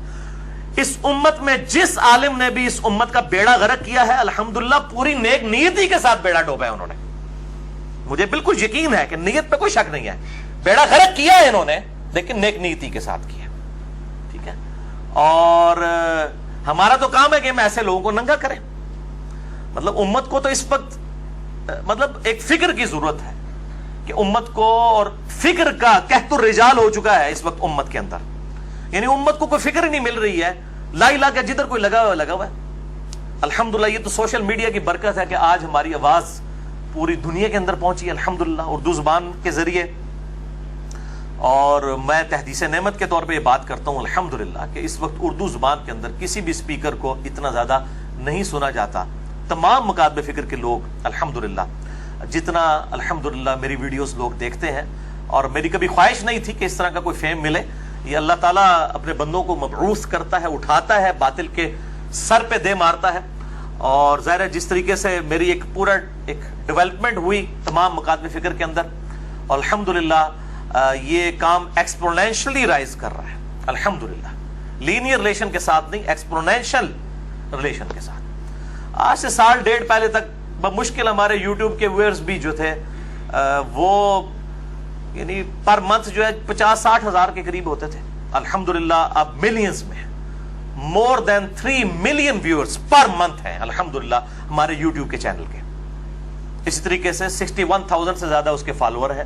Speaker 1: اس امت میں جس عالم نے بھی اس امت کا بیڑا غرق کیا ہے الحمدللہ پوری نیک نیتی کے ساتھ بیڑا ڈوبا ہے انہوں نے. مجھے بالکل یقین ہے کہ نیت پہ کوئی شک نہیں ہے، بیڑا غرق کیا ہے انہوں نے لیکن نیک نیتی کے ساتھ کیا. ٹھیک ہے، اور ہمارا تو کام ہے کہ ہم ایسے لوگوں کو ننگا کریں. مطلب امت کو تو اس وقت مطلب ایک فکر کی ضرورت ہے کہ امت کو، اور فکر کا قحط الرجال ہو چکا ہے اس وقت امت کے اندر. یعنی امت کو کوئی فکر ہی نہیں مل رہی ہے، لائی لا کے جدھر کوئی لگا ہوا ہے. الحمدللہ یہ تو سوشل میڈیا کی برکت ہے کہ آج ہماری آواز پوری دنیا کے اندر پہنچی الحمدللہ اردو زبان کے ذریعے. اور میں تحدیث نعمت کے طور پہ یہ بات کرتا ہوں الحمدللہ کہ اس وقت اردو زبان کے اندر کسی بھی اسپیکر کو اتنا زیادہ نہیں سنا جاتا. تمام مکاتب فکر کے لوگ الحمدللہ جتنا الحمدللہ میری ویڈیوز لوگ دیکھتے ہیں، اور میری کبھی خواہش نہیں تھی کہ اس طرح کا کوئی فیم ملے. یہ اللہ تعالیٰ اپنے بندوں کو مبعوث کرتا ہے، اٹھاتا ہے، باطل کے سر پہ دے مارتا ہے. اور ظاہر ہے جس طریقے سے میری ایک پورا ایک ڈیولپمنٹ ہوئی تمام مکاتب فکر کے اندر، اور الحمدللہ یہ کام ایکسپونینشلی رائز کر رہا ہے الحمدللہ. لینئر ریلیشن کے ساتھ نہیں، ایکسپونینشل ریلیشن کے ساتھ. آج سے 1.5 سال پہلے تک بمشکل ہمارے یوٹیوب کے ویورز بھی جو تھے وہ یعنی پر منتھ جو ہے 50-60 ہزار کے قریب ہوتے تھے. الحمدللہ اب ملینز میں مور دین 3 ملین ویورز پر منتھ ہیں الحمدللہ ہمارے یوٹیوب کے چینل کے. اسی طریقے سے 61,000 سے زیادہ اس کے فالوور ہیں،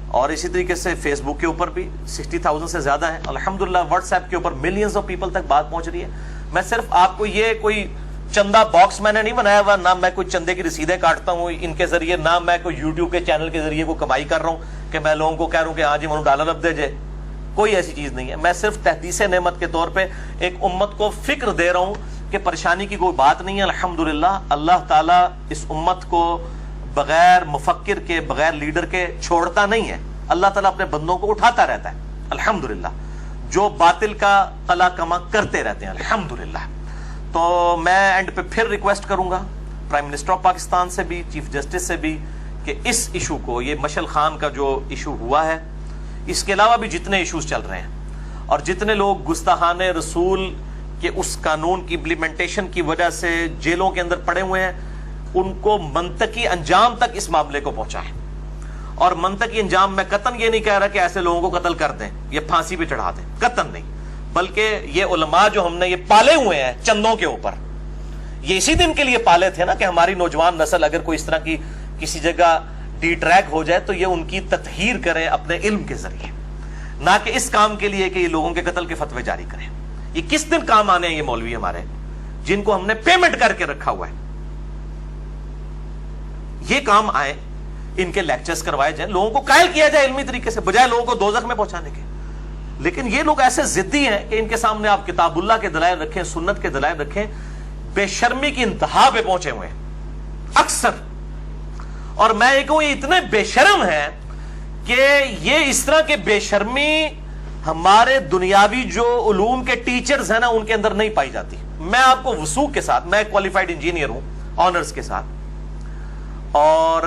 Speaker 1: اور اسی طریقے سے فیس بک کے اوپر بھی 60,000 سے زیادہ ہیں الحمدللہ. واٹس ایپ کے اوپر ملینز آف پیپل تک بات پہنچ رہی ہے. میں صرف آپ کو یہ کوئی چندہ باکس میں نے نہیں بنایا ہوا، نہ میں کوئی چندے کی رسیدیں کاٹتا ہوں ان کے ذریعے، نہ میں کوئی یوٹیوب کے چینل کے ذریعے کوئی کمائی کر رہا ہوں کہ میں لوگوں کو کہہ رہا ہوں کہ ہاں جی $1 اب دے جائے. کوئی ایسی چیز نہیں ہے. میں صرف تحدیث نعمت کے طور پہ ایک امت کو فکر دے رہا ہوں کہ پریشانی کی کوئی بات نہیں ہے الحمدللہ. اللہ تعالیٰ اس امت کو بغیر مفکر کے، بغیر لیڈر کے چھوڑتا نہیں ہے. اللہ تعالیٰ اپنے بندوں کو اٹھاتا رہتا ہے الحمدللہ، جو باطل کا قلع کما کرتے رہتے ہیں الحمدللہ. تو میں اینڈ پہ پھر ریکویسٹ کروں گا پرائم منسٹر آف پاکستان سے بھی، چیف جسٹس سے بھی، کہ اس ایشو کو، یہ مشعل خان کا جو ایشو ہوا ہے، اس کے علاوہ بھی جتنے ایشوز چل رہے ہیں اور جتنے لوگ گستاخان رسول کے اس قانون کی امپلیمنٹیشن کی وجہ سے جیلوں کے اندر پڑے ہوئے ہیں، ان کو منطقی انجام تک اس معاملے کو پہنچائیں. اور منطقی انجام میں قطعاً یہ نہیں کہہ رہا کہ ایسے لوگوں کو قتل کر دیں یا پھانسی پہ چڑھا دیں، قطعاً نہیں. بلکہ یہ علماء جو ہم نے یہ پالے ہوئے ہیں چندوں کے اوپر، یہ اسی دن کے لیے پالے تھے نا کہ ہماری نوجوان نسل اگر کوئی اس طرح کی کسی جگہ ڈی ٹریک ہو جائے تو یہ ان کی تطہیر کریں اپنے علم کے ذریعے، نہ کہ اس کام کے لیے کہ یہ لوگوں کے قتل کے فتوے جاری کریں. یہ کس دن کام آنے ہیں یہ مولوی ہمارے، جن کو ہم نے پیمنٹ کر کے رکھا ہوا ہے. یہ کام آئے، ان کے لیکچرز کروائے جائیں، لوگوں کو قائل کیا جائے علمی طریقے سے، بجائے لوگوں کو دوزخ میں پہنچانے کے. لیکن یہ لوگ ایسے ضدی ہیں کہ ان کے سامنے آپ کتاب اللہ کے دلائل رکھیں، سنت کے دلائل رکھیں، بے شرمی کی انتہا پہ پہنچے ہوئے ہیں اکثر. اور میں یہ کہوں یہ اتنے بے شرم ہیں کہ یہ اس طرح کے بے شرمی ہمارے دنیاوی جو علوم کے ٹیچرز ہیں نا ان کے اندر نہیں پائی جاتی. میں آپ کو وثوق کے ساتھ، میں کوالیفائڈ انجینئر ہوں آنرز کے ساتھ. اور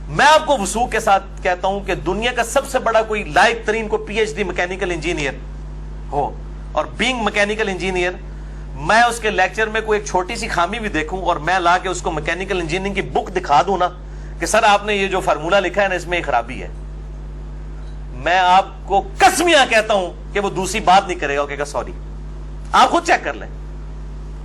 Speaker 1: میں آپ کو وثوق کے ساتھ کہتا ہوں کہ دنیا کا سب سے بڑا کوئی لائق ترین کو P H D mechanical engineer ہو, اور بینگ میکینیکل انجینئر, میں اس کے لیکچر میں کوئی ایک چھوٹی سی خامی بھی دیکھوں اور میں لا کے اس کو میکینیکل انجینئرنگ کی بک دکھا دوں نا کہ سر آپ نے یہ جو فارمولا لکھا ہے نا اس میں ایک خرابی ہے, میں آپ کو قسمیاں کہتا ہوں کہ وہ دوسری بات نہیں کرے گا, کہے گا سوری. آپ خود چیک کر لیں,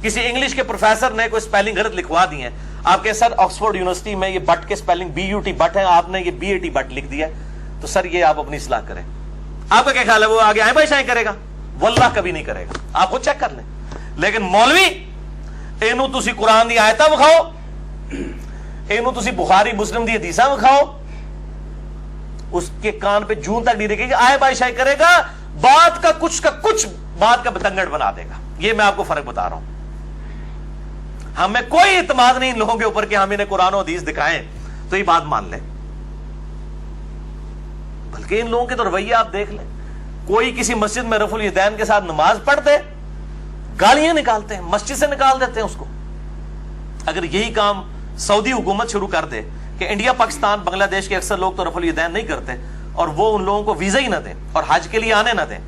Speaker 1: کسی انگلش کے پروفیسر نے کوئی سپیلنگ غلط لکھوا دی ہے, آپ کے سر آکسفورڈ یونیورسٹی میں یہ بٹ کے سپیلنگ BUT بٹ ہے, آپ نے یہ BAT بٹ لکھ دیا ہے, تو سر یہ آپ اپنی اصلاح کریں. آپ کا کیا خیال ہے وہ آگے آئیں بھائی کرے گا؟ واللہ کبھی نہیں کرے گا, آپ خود چیک کر لیں. لیکن مولوی اینو تسی قرآن دی آیتاں وکھاؤ, اینو تسی بخاری مسلم دی حدیثاں وکھاؤ, اس کے کان پہ جون تک نہیں رکھے گا, آئے بھائی شاہی کرے گا, بات کا کچھ بات کا بتنگڑ بنا دے گا. یہ میں آپ کو فرق بتا رہا ہوں. ہمیں کوئی اعتماد نہیں ان لوگوں کے اوپر کہ ہم انہیں قرآن و حدیث دکھائیں تو یہ بات مان لیں, بلکہ ان لوگوں کے تو رویے آپ دیکھ لیں. کوئی کسی مسجد میں رفع الیدین کے ساتھ نماز پڑھ دے, گالیاں نکالتے ہیں, مسجد سے نکال دیتے ہیں اس کو. اگر یہی کام سعودی حکومت شروع کر دے کہ انڈیا پاکستان بنگلہ دیش کے اکثر لوگ تو رفع الیدین نہیں کرتے, اور وہ ان لوگوں کو ویزا ہی نہ دیں اور حج کے لیے آنے نہ دیں,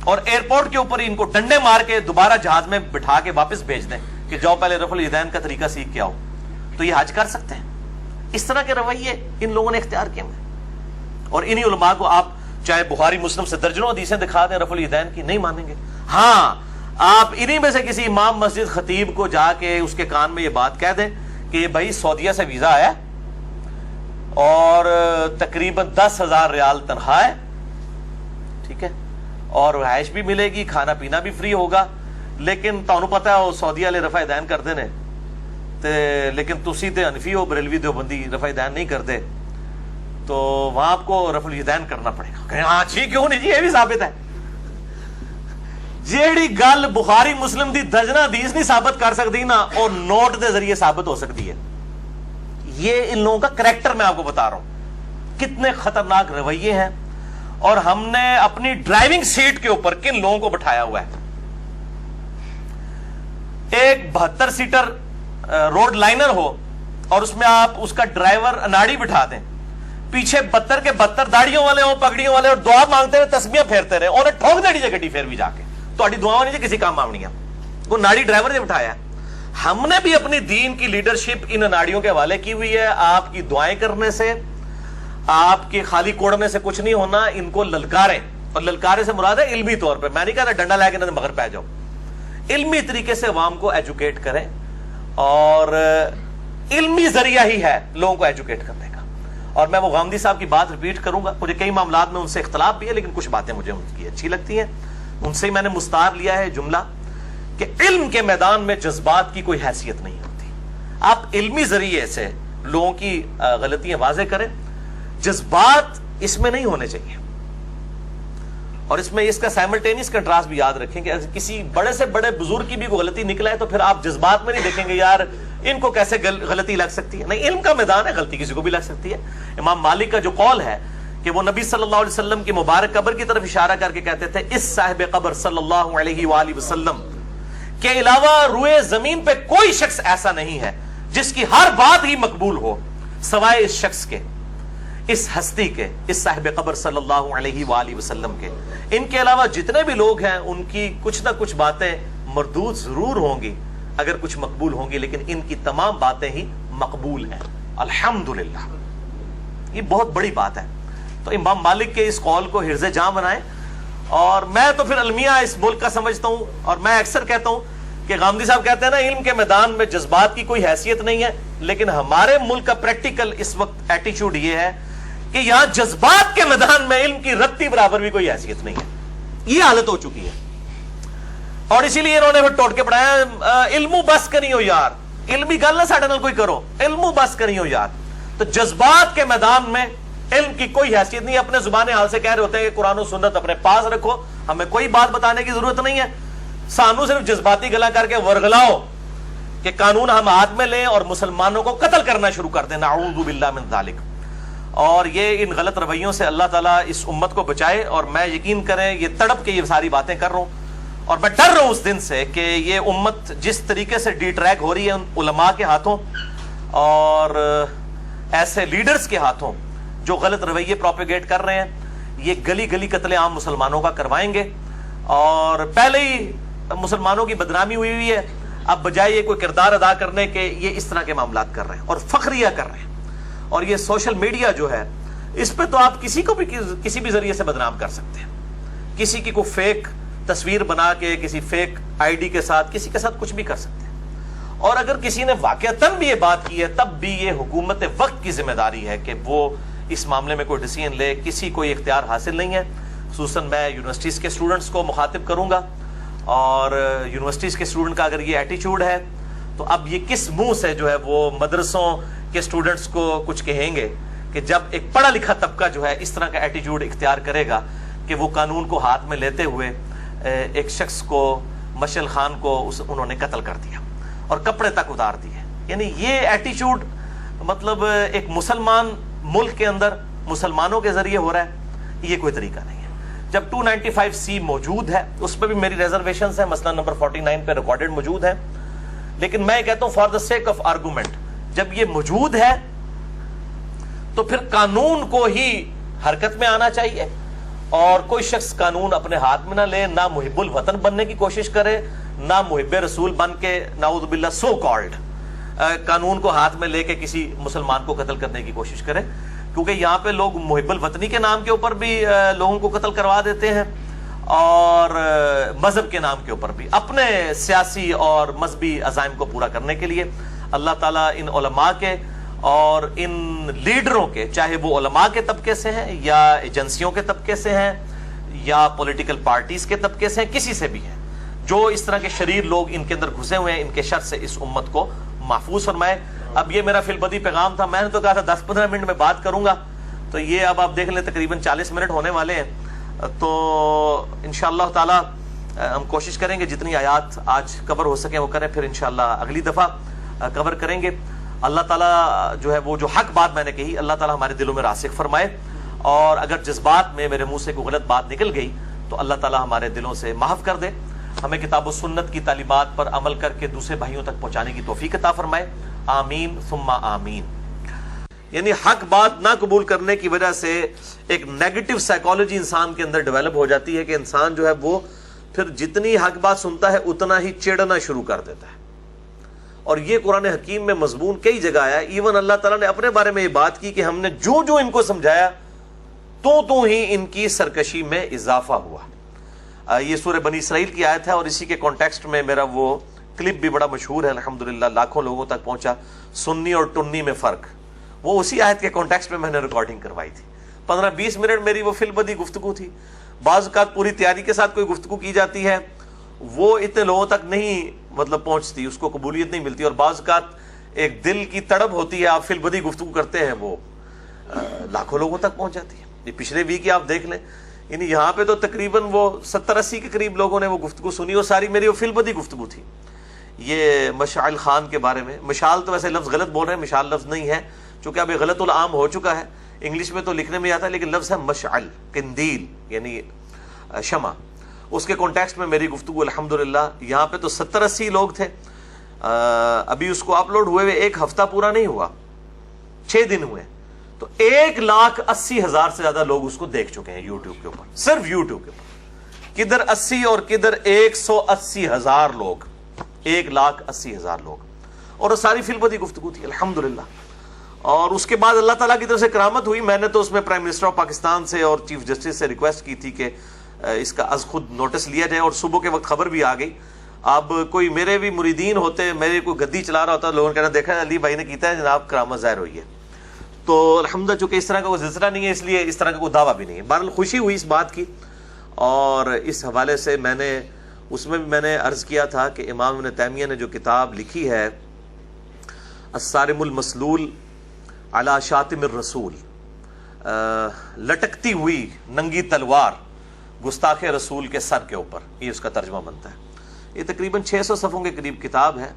Speaker 1: اور ایئرپورٹ کے اوپر ان کو ڈنڈے مار کے دوبارہ جہاز میں بٹھا کے واپس بھیج دیں کہ جاؤ پہلے رفع الیدین کا طریقہ سیکھ کے آؤ, تو یہ حج کر سکتے ہیں. اس طرح کے رویے ان لوگوں نے اختیار کیے ہیں. اور انہی علماء کو آپ چاہے بخاری مسلم سے درجنوں حدیثیں دکھا دیں رفع الیدین کی, نہیں مانیں گے. ہاں آپ انہی میں سے کسی امام مسجد خطیب کو جا کے اس کے کان میں یہ بات کہہ دیں کہ یہ بھائی سعودیہ سے ویزا آیا اور تقریباً 10,000 ریال تنخواہ ہے, ٹھیک ہے, اور رہائش بھی ملے گی, کھانا پینا بھی فری ہوگا, لیکن تانوں پتا ہے وہ سعودی والے رفع الیدین کرتے ہیں لیکن تسی تے حنفی ہو, بریلوی دیوبندی رفع الیدین نہیں کرتے, تو وہاں آپ کو رفع الیدین کرنا پڑے گا. ہاں جی کیوں نہیں جی, یہ بھی ثابت ہے. جیڑی گل بخاری مسلم دی درجنا حدیث نہیں ثابت کر سکتی نا, اور نوٹ دے ذریعے ثابت ہو سکتی ہے. یہ ان لوگوں کا کریکٹر میں آپ کو بتا رہا ہوں, کتنے خطرناک رویے ہیں. اور ہم نے اپنی ڈرائیونگ سیٹ کے اوپر کن لوگوں کو بٹھایا ہوا ہے. ایک 72 سیٹر روڈ لائنر ہو اور اس میں آپ اس کا ڈرائیور اناڑی بٹھا دیں, پیچھے 72 کے 72 داڑیوں والے ہوں, پگڑیوں والے, اور دعا مانگتے رہے, تسبیحاں پھیرتے رہے, انہیں ٹھوک دینی گڈی پھر بھی جا کے, تو دعا نہیں کسی کام آنی ہے. وہ ناڑی ڈرائیور نے بٹھایا. ہم نے بھی اپنی دین کی لیڈرشپ ان ناڑیوں کے حوالے کی ہوئی ہے. آپ کی دعائیں کرنے سے, آپ کے خالی کوڑنے سے کچھ نہیں ہونا. ان کو للکاریں, اور للکارے سے مراد ہے علمی طور پہ, میں نہیں کہتا ڈنڈا لے کے نہ مگر پہ جاؤ. علمی طریقے سے عوام کو ایجوکیٹ کریں, اور علمی ذریعہ ہی ہے لوگوں کو ایجوکیٹ کرنے کا. اور میں وہ غامدی صاحب کی بات ریپیٹ کروں گا, مجھے کئی معاملات میں ان سے اختلاف بھی ہے, لیکن کچھ باتیں مجھے ان کی اچھی لگتی ہیں. ان سے میں نے مستعار لیا ہے جملہ کہ علم کے میدان میں جذبات کی کوئی حیثیت نہیں ہوتی. آپ علمی ذریعے سے لوگوں کی غلطیاں واضح کریں, جذبات اس میں نہیں ہونے چاہیے. اور اس میں اس کا سائملٹینیس کنٹراسٹ بھی یاد رکھیں کہ کسی بڑے سے بڑے بزرگ کی بھی کوئی غلطی نکلا ہے تو پھر آپ جذبات میں نہیں دیکھیں گے یار ان کو کیسے غلطی لگ سکتی ہے. نہیں, علم کا میدان ہے, غلطی کسی کو بھی لگ سکتی ہے. امام مالک کا جو قول ہے کہ وہ نبی صلی اللہ علیہ وسلم کی مبارک قبر کی طرف اشارہ کر کے کہتے تھے, اس صاحب قبر صلی اللہ علیہ وآلہ وسلم کے علاوہ روئے زمین پہ کوئی شخص ایسا نہیں ہے جس کی ہر بات ہی مقبول ہو سوائے اس شخص کے, اس ہستی کے, اس صاحب قبر صلی اللہ علیہ وآلہ وسلم کے. ان کے علاوہ جتنے بھی لوگ ہیں ان کی کچھ نہ کچھ باتیں مردود ضرور ہوں گی, اگر کچھ مقبول ہوں گی, لیکن ان کی تمام باتیں ہی مقبول ہیں. الحمدللہ, یہ بہت بڑی بات ہے. تو امام مالک کے اس قول کو حرز جاں بنائیں. اور میں تو پھر المیہ اس ملک کا سمجھتا ہوں, اور میں اکثر کہتا ہوں کہ غامدی صاحب کہتے ہیں نا علم کے میدان میں جذبات کی کوئی حیثیت نہیں ہے, لیکن ہمارے ملک کا پریکٹیکل اس وقت ایٹیچیوڈ یہ ہے کہ یہاں جذبات کے میدان میں علم کی رتی برابر بھی کوئی حیثیت نہیں ہے. یہ حالت ہو چکی ہے, اور اسی لیے انہوں نے پھر ٹوٹ کے پڑھایا, علمو بس کری ہو یار, علمی گل نہ ساڈے نال کوئی کرو, علمو بس کری ہو یار. تو جذبات کے میدان میں علم کی کوئی حیثیت نہیں. اپنے زبان حال سے کہہ رہے ہوتے ہیں کہ قرآن و سنت اپنے پاس رکھو, ہمیں کوئی بات بتانے کی ضرورت نہیں ہے. سانو صرف جذباتی گلا کر کے ورگلاؤ کہ قانون ہم ہاتھ میں لیں اور مسلمانوں کو قتل کرنا شروع کر دیں, نعوذ باللہ من ذالک. اور یہ ان غلط رویوں سے اللہ تعالیٰ اس امت کو بچائے. اور میں یقین کریں یہ تڑپ کے یہ ساری باتیں کر رہا ہوں, اور میں ڈر رہا ہوں اس دن سے کہ یہ امت جس طریقے سے ڈی ٹریک ہو رہی ہے ان علماء کے ہاتھوں اور ایسے لیڈرز کے ہاتھوں جو غلط رویے پروپیگیٹ کر رہے ہیں، یہ گلی گلی قتل عام مسلمانوں کا کروائیں گے. اور پہلے ہی مسلمانوں کی بدنامی ہوئی ہے، اب بجائے یہ کوئی کردار ادا کرنے کے یہ اس طرح کے معاملات کر رہے ہیں اور فخریہ کر رہے ہیں. اور یہ سوشل میڈیا جو ہے اس پہ تو آپ کسی کو بھی کسی بھی ذریعے سے بدنام کر سکتے ہیں. کسی کی کوئی فیک تصویر بنا کے کسی فیک آئی ڈی کے ساتھ کسی کے ساتھ کچھ بھی کر سکتے ہیں. اور اگر کسی نے واقعتاً بھی یہ بات کی ہے تب بھی یہ حکومت وقت کی ذمہ داری ہے کہ وہ اس معاملے میں کوئی ڈیسیژن لے. کسی کو یہ اختیار حاصل نہیں ہے. خصوصاً میں یونیورسٹیز کے اسٹوڈنٹس کو مخاطب کروں گا، اور یونیورسٹیز کے اسٹوڈنٹ کا اگر یہ ایٹیچیوڈ ہے تو اب یہ کس منہ سے جو ہے وہ مدرسوں کے اسٹوڈنٹس کو کچھ کہیں گے کہ جب ایک پڑھا لکھا طبقہ جو ہے اس طرح کا ایٹیچیوڈ اختیار کرے گا کہ وہ قانون کو ہاتھ میں لیتے ہوئے ایک شخص کو، مشعل خان کو انہوں نے قتل کر دیا اور کپڑے تک اتار دیے. یعنی یہ ایٹیچیوڈ مطلب ایک مسلمان ملک کے اندر مسلمانوں کے ذریعے ہو رہا ہے، یہ کوئی طریقہ نہیں ہے. جب 295C موجود ہے اس پہ بھی میری ریزرویشنز ہیں، مسئلہ نمبر 49 پہ ریکارڈڈ موجود ہے. لیکن میں کہتا ہوں for the sake of argument, جب یہ موجود ہے تو پھر قانون کو ہی حرکت میں آنا چاہیے اور کوئی شخص قانون اپنے ہاتھ میں نہ لے، نہ محب الوطن بننے کی کوشش کرے، نہ محب رسول بن کے نعوذ باللہ سو کالڈ قانون کو ہاتھ میں لے کے کسی مسلمان کو قتل کرنے کی کوشش کرے. کیونکہ یہاں پہ لوگ محب الوطنی کے نام کے اوپر بھی لوگوں کو قتل کروا دیتے ہیں اور مذہب کے نام کے اوپر بھی، اپنے سیاسی اور مذہبی عزائم کو پورا کرنے کے لیے. اللہ تعالیٰ ان علماء کے اور ان لیڈروں کے، چاہے وہ علماء کے طبقے سے ہیں یا ایجنسیوں کے طبقے سے ہیں یا پولیٹیکل پارٹیز کے طبقے سے ہیں، کسی سے بھی ہیں، جو اس طرح کے شریر لوگ ان کے اندر گھسے ہوئے ہیں، ان کے شر سے اس امت کو محفوظ فرمائے. اب یہ میرا فی البدی پیغام تھا. میں نے تو کہا تھا 10-15 منٹ میں بات کروں گا، تو یہ اب آپ دیکھ لیں تقریباً 40 منٹ ہونے والے ہیں. تو انشاءاللہ تعالی ہم کوشش کریں گے جتنی آیات آج کور ہو سکیں وہ کریں، پھر انشاءاللہ اگلی دفعہ کور کریں گے. اللہ تعالیٰ جو ہے وہ جو حق بات میں نے کہی اللہ تعالیٰ ہمارے دلوں میں راسخ فرمائے، اور اگر جذبات میں میرے منہ سے کوئی غلط بات نکل گئی تو اللہ تعالیٰ ہمارے دلوں سے معاف کر دے. ہمیں کتاب و سنت کی تعلیمات پر عمل کر کے دوسرے بھائیوں تک پہنچانے کی توفیق عطا فرمائے. آمین ثم آمین. یعنی حق بات نہ قبول کرنے کی وجہ سے ایک نیگیٹو سائیکالوجی انسان کے اندر ڈیولپ ہو جاتی ہے کہ انسان جو ہے وہ پھر جتنی حق بات سنتا ہے اتنا ہی چڑنا شروع کر دیتا ہے. اور یہ قرآن حکیم میں مضمون کئی جگہ آیا ہے. ایون اللہ تعالیٰ نے اپنے بارے میں یہ بات کی کہ ہم نے جو جو ان کو سمجھایا تو ہی ان کی سرکشی میں اضافہ ہوا. یہ سورہ بنی اسرائیل کی آیت ہے اور اسی کے کانٹیکسٹ میں میرا وہ کلپ بھی بڑا مشہور ہے، الحمدللہ لاکھوں لوگوں تک پہنچا، سنی اور ٹنی میں فرق. وہ اسی آیت کے کانٹیکسٹ میں نے ریکارڈنگ کروائی تھی. 15-20 منٹ میری وہ فی البدی گفتگو تھی. بعض اوقات پوری تیاری کے ساتھ کوئی گفتگو کی جاتی ہے وہ اتنے لوگوں تک نہیں مطلب پہنچتی، اس کو قبولیت نہیں ملتی، اور بعض اوقات ایک دل کی تڑپ ہوتی ہے، آپ فی البدی گفتگو کرتے ہیں وہ لاکھوں لوگوں تک پہنچ جاتی ہے. یہ پچھلے ویک آپ دیکھ لیں، یعنی یہاں پہ تو تقریباً وہ 70-80 کے قریب لوگوں نے وہ گفتگو سنی اور ساری میری وہ فی البدی گفتگو تھی. یہ مشعل خان کے بارے میں، مشعل تو ویسے لفظ غلط بول رہے ہیں، مشعل لفظ نہیں ہے چونکہ اب یہ غلط العام ہو چکا ہے. انگلش میں تو لکھنے میں آتا ہے لیکن لفظ ہے مشعل، قندیل یعنی شمع. اس کے کانٹیکسٹ میں میری گفتگو الحمدللہ. یہاں پہ تو 70-80 لوگ تھے. ابھی اس کو اپلوڈ ہوئے 1 ہفتہ پورا نہیں ہوا، 6 دن ہوئے، تو 1,80,000 سے زیادہ لوگ اس کو دیکھ چکے ہیں یوٹیوب کے اوپر، صرف یوٹیوب کے اوپر. کدھر 80 اور کدھر 180,000 لوگ، 1,80,000 لوگ. اور وہ ساری فی البدی گفتگو تھی الحمدللہ. اور اس کے بعد اللہ تعالیٰ کی طرف سے کرامت ہوئی. میں نے تو اس میں پرائم منسٹر آف پاکستان سے اور چیف جسٹس سے ریکویسٹ کی تھی کہ اس کا از خود نوٹس لیا جائے، اور صبح کے وقت خبر بھی آ گئی. اب کوئی میرے بھی مریدین ہوتے، میرے کوئی گدی چلا رہا ہوتا، لوگوں نے کہنا دیکھا علی بھائی نے کیتا ہے جناب، کرامت ظاہر ہوئی ہے. تو الحمدللہ چونکہ اس طرح کا کوئی سلسلہ نہیں ہے اس لیے اس طرح کا کوئی دعویٰ بھی نہیں ہے. بہرحال خوشی ہوئی اس بات کی. اور اس حوالے سے میں نے اس میں بھی میں نے عرض کیا تھا کہ امام ابن تیمیہ نے جو کتاب لکھی ہے الصارم المسلول علی شاتم الرسول، لٹکتی ہوئی ننگی تلوار گستاخ رسول کے سر کے اوپر، یہ اس کا ترجمہ بنتا ہے. یہ تقریباً 600 صفحوں کے قریب کتاب ہے.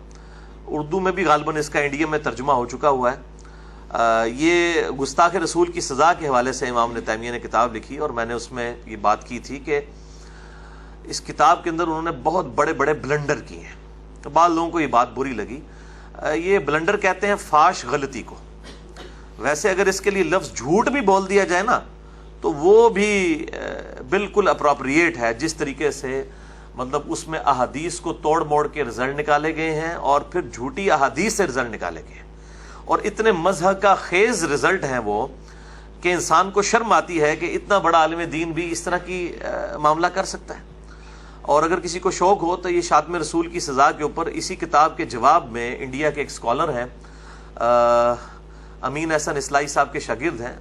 Speaker 1: اردو میں بھی غالباً اس کا انڈیا میں ترجمہ ہو چکا ہوا ہے. یہ گستاخ رسول کی سزا کے حوالے سے امام ابن تیمیہ نے کتاب لکھی، اور میں نے اس میں یہ بات کی تھی کہ اس کتاب کے اندر انہوں نے بہت بڑے بڑے بلنڈر کیے ہیں. تو بعض لوگوں کو یہ بات بری لگی. یہ بلنڈر کہتے ہیں فاش غلطی کو. ویسے اگر اس کے لیے لفظ جھوٹ بھی بول دیا جائے نا تو وہ بھی بالکل اپروپریٹ ہے. جس طریقے سے مطلب اس میں احادیث کو توڑ موڑ کے رزلٹ نکالے گئے ہیں اور پھر جھوٹی احادیث سے رزلٹ نکالے گئے ہیں, اور اتنے مذہب کا خیز رزلٹ ہیں وہ کہ انسان کو شرم آتی ہے کہ اتنا بڑا عالم دین بھی اس طرح کی معاملہ کر سکتا ہے. اور اگر کسی کو شوق ہو تو یہ شاتم رسول کی سزا کے اوپر اسی کتاب کے جواب میں انڈیا کے ایک اسکالر ہیں, امین احسن اصلاحی صاحب کے شاگرد ہیں,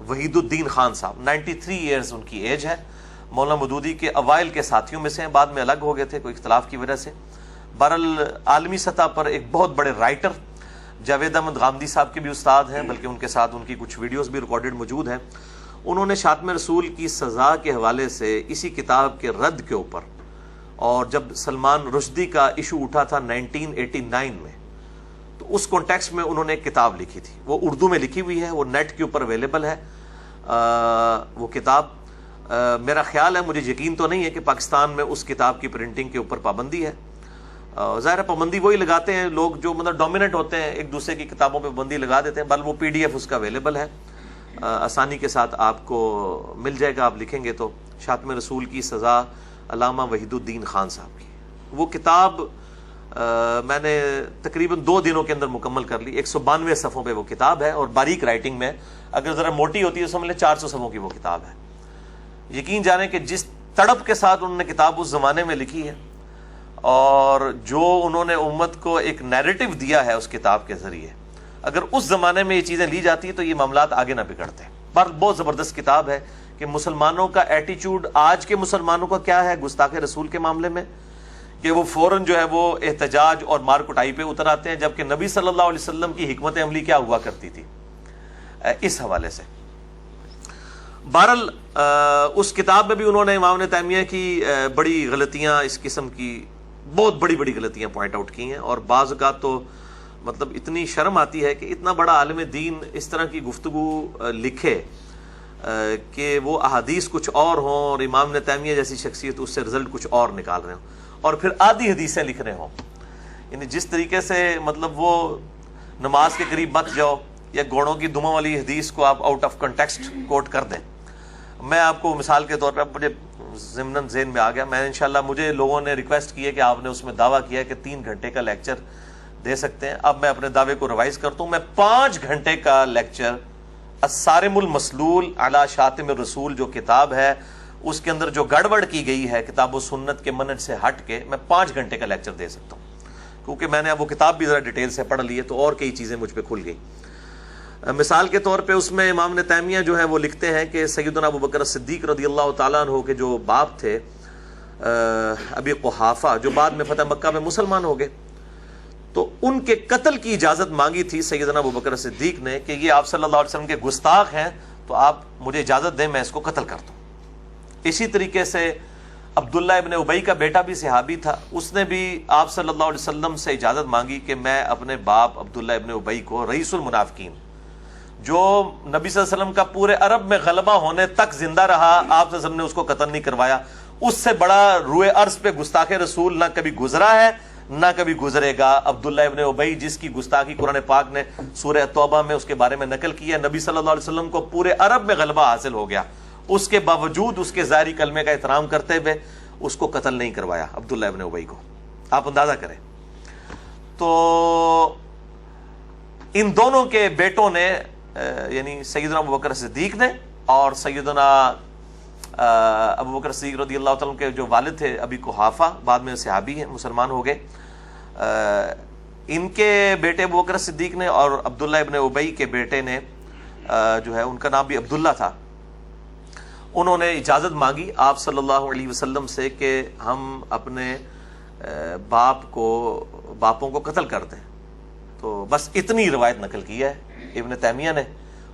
Speaker 1: وحید الدین خان صاحب, 93 ایئرز ان کی ایج ہے. مولانا مودودی کے اوائل کے ساتھیوں میں سے ہیں, بعد میں الگ ہو گئے تھے کوئی اختلاف کی وجہ سے. بہرحال عالمی سطح پر ایک بہت بڑے رائٹر, جاوید احمد غامدی صاحب کے بھی استاد ہیں, بلکہ ان کے ساتھ ان کی کچھ ویڈیوز بھی ریکارڈڈ موجود ہیں. انہوں نے شاتم رسول کی سزا کے حوالے سے اسی کتاب کے رد کے اوپر, اور جب سلمان رشدی کا ایشو اٹھا تھا 1989 میں, تو اس کانٹیکسٹ میں انہوں نے ایک کتاب لکھی تھی. وہ اردو میں لکھی ہوئی ہے, وہ نیٹ کے اوپر اویلیبل ہے. وہ کتاب میرا خیال ہے, مجھے یقین تو نہیں ہے کہ پاکستان میں اس کتاب کی پرنٹنگ کے اوپر پابندی ہے. ظاہر پابندی وہی لگاتے ہیں لوگ جو مطلب ڈومیننٹ ہوتے ہیں, ایک دوسرے کی کتابوں پہ پابندی لگا دیتے ہیں. بل وہ PDF اس کا اویلیبل ہے, آسانی کے ساتھ آپ کو مل جائے گا. آپ لکھیں گے تو شاتم رسول کی سزا علامہ وحید الدین خان صاحب کی. وہ کتاب میں نے تقریباً 2 دنوں کے اندر مکمل کر لی. 192 صفحوں پہ وہ کتاب ہے, اور باریک رائٹنگ میں, اگر ذرا موٹی ہوتی ہے تو سمجھ لیں 400 صفحوں کی وہ کتاب ہے. یقین جانیں کہ جس تڑپ کے ساتھ انہوں نے کتاب اس زمانے میں لکھی ہے, اور جو انہوں نے امت کو ایک نیریٹو دیا ہے اس کتاب کے ذریعے, اگر اس زمانے میں یہ چیزیں لی جاتی تو یہ معاملات آگے نہ بگڑتے. پر بہت زبردست کتاب ہے کہ مسلمانوں کا ایٹیچیوڈ آج کے مسلمانوں کا کیا ہے گستاخ رسول کے معاملے میں, کہ وہ فوراً جو ہے وہ احتجاج اور مار کٹائی پہ اتر آتے ہیں, جبکہ نبی صلی اللہ علیہ وسلم کی حکمت عملی کیا ہوا کرتی تھی اس حوالے سے. بہرحال اس کتاب میں بھی انہوں نے امام ابن تیمیہ کی بڑی غلطیاں, اس قسم کی بہت بڑی بڑی غلطیاں پوائنٹ آؤٹ کی ہیں. اور بعض اوقات تو مطلب اتنی شرم آتی ہے کہ اتنا بڑا عالم دین اس طرح کی گفتگو لکھے کہ وہ احادیث کچھ اور ہوں اور امام ابن تیمیہ جیسی شخصیت اس سے رزلٹ کچھ اور نکال رہے ہوں, اور پھر آدھی حدیثیں لکھ رہے ہوں. یعنی جس طریقے سے مطلب وہ نماز کے قریب مت جاؤ, یا گھوڑوں کی دموں والی حدیث کو آپ آؤٹ آف کنٹیکسٹ کوٹ کر دیں. میں آپ کو مثال کے طور پر, مجھے ضمناً ذہن میں آ گیا, میں انشاءاللہ مجھے لوگوں نے ریکویسٹ کی ہے کہ آپ نے اس میں دعویٰ کیا کہ 3 گھنٹے کا لیکچر دے سکتے ہیں. اب میں اپنے دعوے کو ریوائز کرتا ہوں, میں 5 گھنٹے کا لیکچر الصارم المسلول علی شاتم الرسول جو کتاب ہے, اس کے اندر جو گڑبڑ کی گئی ہے کتاب و سنت کے منہج سے ہٹ کے, میں 5 گھنٹے کا لیکچر دے سکتا ہوں, کیونکہ میں نے اب وہ کتاب بھی ذرا ڈیٹیل سے پڑھ لی ہے تو اور کئی چیزیں مجھ پہ کھل گئی. مثال کے طور پہ اس میں امام ابن تیمیہ جو ہے وہ لکھتے ہیں کہ سیدنا ابو بکر صدیق رضی اللہ تعالیٰ عنہ کے جو باپ تھے ابی قحافہ, جو بعد میں فتح مکہ میں مسلمان ہو گئے, تو ان کے قتل کی اجازت مانگی تھی سیدنا ابو بکر صدیق نے کہ یہ آپ صلی اللہ علیہ وسلم کے گستاخ ہیں, تو آپ مجھے اجازت دیں میں اس کو قتل کر دوں. اسی طریقے سے عبداللہ ابن ابی کا بیٹا بھی صحابی تھا, اس نے بھی آپ صلی اللہ علیہ وسلم سے اجازت مانگی کہ میں اپنے باپ عبداللہ ابن ابی کو رئیس المنافقین, جو نبی صلی اللہ علیہ وسلم کا پورے عرب میں غلبہ ہونے تک زندہ رہا, آپ صلی اللہ علیہ وسلم نے اس کو قتل نہیں کروایا, اس سے بڑا روئے عرض پہ گستاخ رسول نہ کبھی گزرا ہے نہ کبھی گزرے گا. عبداللہ ابن ابی جس کی گستاخی قرآن پاک نے سورہ توبہ میں اس کے بارے میں نقل کی ہے, نبی صلی اللہ علیہ وسلم کو پورے عرب میں غلبہ حاصل ہو گیا, اس کے باوجود اس کے ظاہری کلمے کا احترام کرتے ہوئے اس کو قتل نہیں کروایا عبداللہ ابن ابی کو. آپ اندازہ کریں. تو ان دونوں کے بیٹوں نے, یعنی سیدنا ابو بکر صدیق نے اور سیدنا ابو بکر صدیق رضی اللہ تعالیٰ کے جو والد تھے ابی قحافہ, بعد میں صحابی ہیں, مسلمان ہو گئے, ان کے بیٹے ابو بکر صدیق نے اور عبداللہ ابن ابی کے بیٹے نے جو ہے ان کا نام بھی عبداللہ تھا, انہوں نے اجازت مانگی آپ صلی اللہ علیہ وسلم سے کہ ہم اپنے باپوں کو قتل کر دیں. تو بس اتنی روایت نقل کی ہے ابن تیمیہ نے.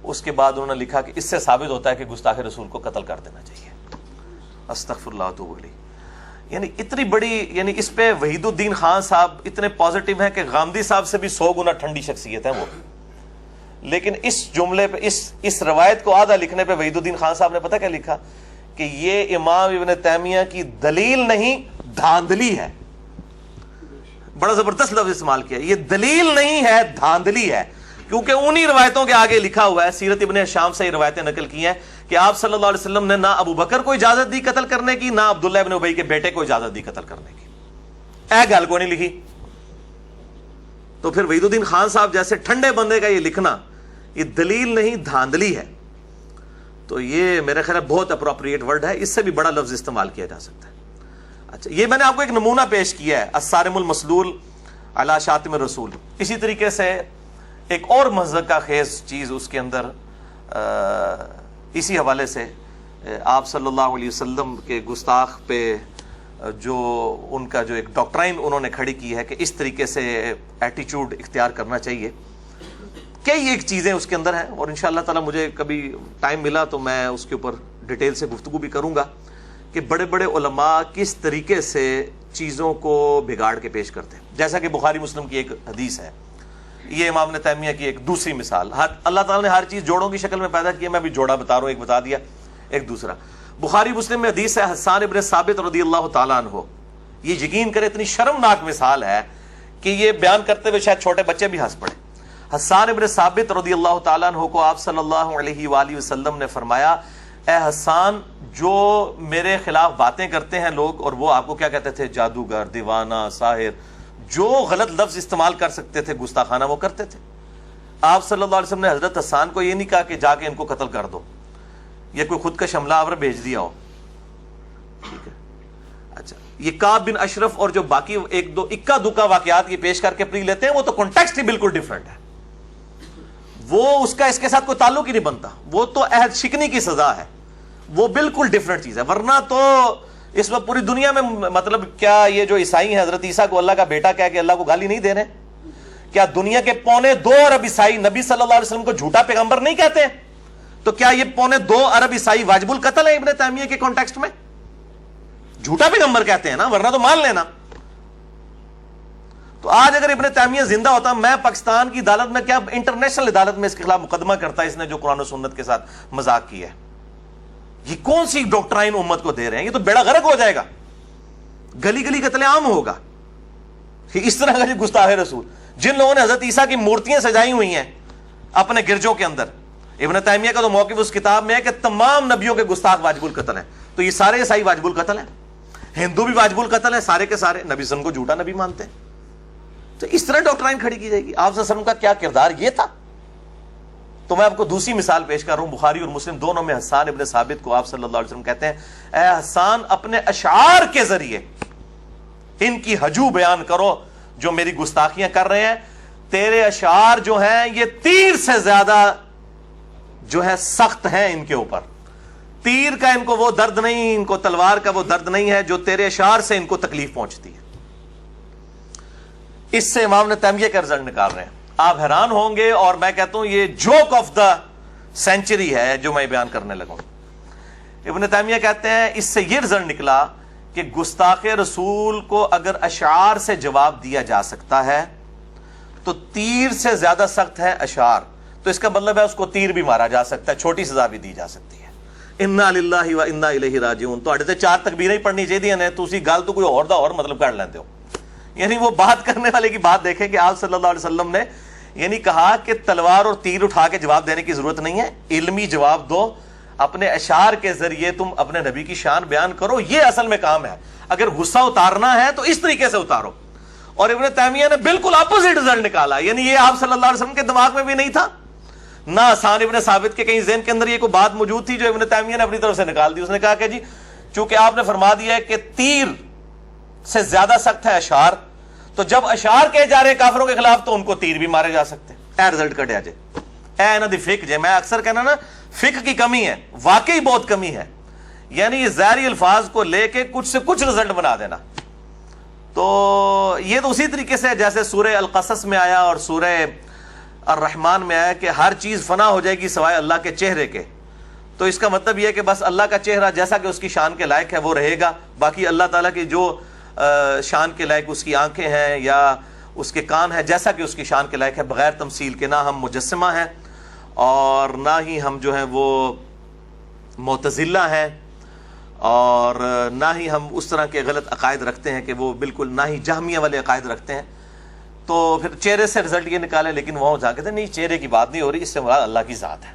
Speaker 1: اس کے بعد انہوں نے لکھا کہ اس سے ثابت ہوتا ہے کہ گستاخ رسول کو قتل کر دینا چاہیے. استغفر اللہ واتوب الیہ. یعنی اتنی بڑی, یعنی اس پہ وحید الدین خان صاحب اتنے پازیٹیو ہیں کہ غامدی صاحب سے بھی 100 گنا ٹھنڈی شخصیت ہے وہ. لیکن اس جملے پہ, اس روایت کو آدھا لکھنے پہ وحید الدین خان صاحب نے پتہ کیا لکھا کہ یہ امام ابن تیمیہ کی دلیل نہیں دھاندلی ہے. بڑا زبردست لفظ استعمال کیا, یہ دلیل نہیں ہے دھاندلی ہے, کیونکہ انہی روایتوں کے آگے لکھا ہوا ہے, سیرت ابن شام سے یہ روایتیں نقل کی ہیں کہ آپ صلی اللہ علیہ وسلم نے نہ ابو بکر کو اجازت دی قتل کرنے کی, نہ عبداللہ ابن ابی کے بیٹے کو اجازت دی قتل کرنے کی. اے گل کو نہیں لکھی. تو پھر وحید الدین خان صاحب جیسے ٹھنڈے بندے کا یہ لکھنا یہ دلیل نہیں دھاندلی ہے. تو یہ میرے خیال بہت اپروپریٹ ورڈ ہے, اس سے بھی بڑا لفظ استعمال کیا جا سکتا ہے. اچھا, یہ میں نے آپ کو ایک نمونہ پیش کیا ہے, الصارم المسلول علی شاتم الرسول. اسی طریقے سے ایک اور مضحکہ خیز چیز اس کے اندر اسی حوالے سے آپ صلی اللہ علیہ وسلم کے گستاخ پہ جو ان کا جو ایک ڈاکٹرائن انہوں نے کھڑی کی ہے کہ اس طریقے سے ایٹیچیوڈ اختیار کرنا چاہیے, کئی ایک چیزیں اس کے اندر ہیں, اور انشاءاللہ تعالی مجھے کبھی ٹائم ملا تو میں اس کے اوپر ڈیٹیل سے گفتگو بھی کروں گا کہ بڑے بڑے علماء کس طریقے سے چیزوں کو بگاڑ کے پیش کرتے ہیں. جیسا کہ بخاری مسلم کی ایک حدیث ہے, یہ امام ابن تیمیہ کی ایک دوسری مثال. اللہ تعالیٰ نے ہر چیز جوڑوں کی شکل میں پیدا کی ہے, میں بھی جوڑا بتا رہا ہوں, ایک بتا دیا ایک دوسرا. بخاری مسلم میں حدیث ہے حسان ابن ثابت رضی اللہ تعالیٰ عنہ, یہ یقین کرے اتنی شرمناک مثال ہے کہ یہ بیان کرتے ہوئے شاید چھوٹے بچے بھی ہنس پڑے. حسان ابن ثابت رضی اللہ تعالیٰ عنہ کو آپ صلی اللہ علیہ وآلہ وسلم نے فرمایا, اے حسان, جو میرے خلاف باتیں کرتے ہیں لوگ, اور وہ آپ کو کیا کہتے تھے, جادوگر, دیوانہ, ساحر, جو غلط لفظ استعمال کر سکتے تھے گستاخانہ وہ کرتے تھے. آپ صلی اللہ علیہ وسلم نے حضرت حسان کو یہ نہیں کہا کہ جا کے ان کو قتل کر دو یا کوئی خود کا شملہ آور بھیج دیا ہو, ٹھیک ہے. اچھا, یہ کعب بن اشرف اور جو باقی ایک دو اکا دکا واقعات یہ پیش کر کے پری لیتے ہیں, وہ تو کانٹیکسٹ ہی بالکل ڈیفرنٹ ہے, وہ اس کا اس کے ساتھ کوئی تعلق ہی نہیں بنتا, وہ تو عہد شکنی کی سزا ہے, وہ بالکل ڈیفرنٹ چیز ہے. ورنہ تو اس وقت پوری دنیا میں مطلب کیا یہ جو عیسائی ہیں حضرت عیسیٰ کو اللہ کا بیٹا کہہ کے اللہ کو گالی نہیں دے رہے, کیا دنیا کے 2.25 ارب عیسائی نبی صلی اللہ علیہ وسلم کو جھوٹا پیغمبر نہیں کہتے ہیں؟ تو کیا یہ 2.25 ارب عیسائی واجب القتل ہے ابن تیمیہ کے کانٹیکسٹ میں؟ جھوٹا پیغمبر کہتے ہیں نا, ورنہ تو مان لینا. تو آج اگر ابن تیمیہ زندہ ہوتا, میں پاکستان کی عدالت میں کیا انٹرنیشنل عدالت میں اس کے خلاف مقدمہ کرتا, اس نے جو قرآن و سنت کے ساتھ مذاق کیا ہے. یہ کون سی ڈاکٹرائن امت کو دے رہے ہیں, یہ تو بیڑا غرق ہو جائے گا, گلی گلی قتل عام ہوگا. اس طرح کا جو گستاخ رسول, جن لوگوں نے حضرت عیسیٰ کی مورتیاں سجائی ہوئی ہیں اپنے گرجوں کے اندر, ابن تیمیہ کا تو موقف اس کتاب میں ہے کہ تمام نبیوں کے گستاخ واجب القتل ہیں. تو یہ سارے عیسائی واجب القتل ہیں, ہندو بھی واجب القتل ہیں, سارے کے سارے نبی صلی اللہ علیہ وسلم کو جھوٹا نبی مانتے ہیں. تو اس طرح ڈاکٹرائن کھڑی کی جائے گی. آپ صلی اللہ علیہ وسلم کا کیا کردار یہ تھا. تو میں آپ کو دوسری مثال پیش کر رہا ہوں, بخاری اور مسلم دونوں میں حسان ابن ثابت کو آپ صلی اللہ علیہ وسلم کہتے ہیں, اے حسان, اپنے اشعار کے ذریعے ان کی ہجو بیان کرو جو میری گستاخیاں کر رہے ہیں. تیرے اشعار جو ہیں یہ تیر سے زیادہ جو ہے سخت ہیں ان کے اوپر. تیر کا ان کو وہ درد نہیں, ان کو تلوار کا وہ درد نہیں ہے جو تیرے اشعار سے ان کو تکلیف پہنچتی ہے. اس سے امام نے تیمیہ کا رزلٹ نکال رہے ہیں. آپ حیران ہوں گے, اور میں کہتا ہوں یہ جوک آف دا سینچری ہے جو میں بیان کرنے لگوں. ابن تیمیہ کہتے ہیں اس سے یہ رزلٹ نکلا کہ گستاخ رسول کو اگر اشعار سے جواب دیا جا سکتا ہے تو تیر سے زیادہ سخت ہے اشعار. تو اس کا مطلب ہے اس کو تیر بھی مارا جا سکتا ہے, چھوٹی سزا بھی دی جا سکتی ہے. انا للہ و انا الیہ راجعون. تو اڑتے 4 تکبیریں پڑھنی چاہیے نے, تو اسی گل تو کوئی اور دا اور مطلب کر لیتے ہو. یعنی وہ بات کرنے والے کی بات دیکھیں کہ آپ صلی اللہ علیہ وسلم نے یعنی کہا کہ تلوار اور تیر اٹھا کے جواب دینے کی ضرورت نہیں ہے, علمی جواب دو, اپنے اشعار کے ذریعے تم اپنے نبی کی شان بیان کرو, یہ اصل میں کام ہے. اگر غصہ اتارنا ہے تو اس طریقے سے اتارو. اور ابن تیمیہ نے بالکل اپوزٹ رزلٹ نکالا, یعنی یہ آپ صلی اللہ علیہ وسلم کے دماغ میں بھی نہیں تھا, نہ حسان ابن ثابت کے کہیں ذہن کے اندر یہ کوئی بات موجود تھی جو ابن تیمیہ نے اپنی طرف سے نکال دی. اس نے کہا کہ جی چونکہ آپ نے فرما دیا ہے کہ تیر سے زیادہ سخت ہے اشعار, تو جب اشعار کہے جا رہے ہیں کافروں کے خلاف تو ان کو تیر بھی مارے جا سکتے ہیں. اے رزلٹ کٹیا جے, اے نہ دی فقہ جے. میں اکثر کہنا نا فقہ کی کمی ہے, واقعی بہت کمی ہے. یعنی یہ ظاہری الفاظ کو لے کے کچھ سے کچھ رزلٹ بنا دینا. تو یہ تو اسی طریقے سے جیسے سورہ القصص میں آیا اور سورہ الرحمن میں آیا کہ ہر چیز فنا ہو جائے گی سوائے اللہ کے چہرے کے. تو اس کا مطلب یہ ہے کہ بس اللہ کا چہرہ جیسا کہ اس کی شان کے لائق ہے وہ رہے گا, باقی اللہ تعالیٰ کی جو شان کے لائق اس کی آنکھیں ہیں یا اس کے کان ہیں جیسا کہ اس کی شان کے لائق ہے, بغیر تمثیل کے. نہ ہم مجسمہ ہیں اور نہ ہی ہم جو ہیں وہ معتزلہ ہیں اور نہ ہی ہم اس طرح کے غلط عقائد رکھتے ہیں کہ وہ بالکل، نہ ہی جہمیہ والے عقائد رکھتے ہیں. تو پھر چہرے سے رزلٹ یہ نکالے، لیکن وہاں جا کے تھے نہیں چہرے کی بات نہیں ہو رہی، اس سے مراد اللہ کی ذات ہے،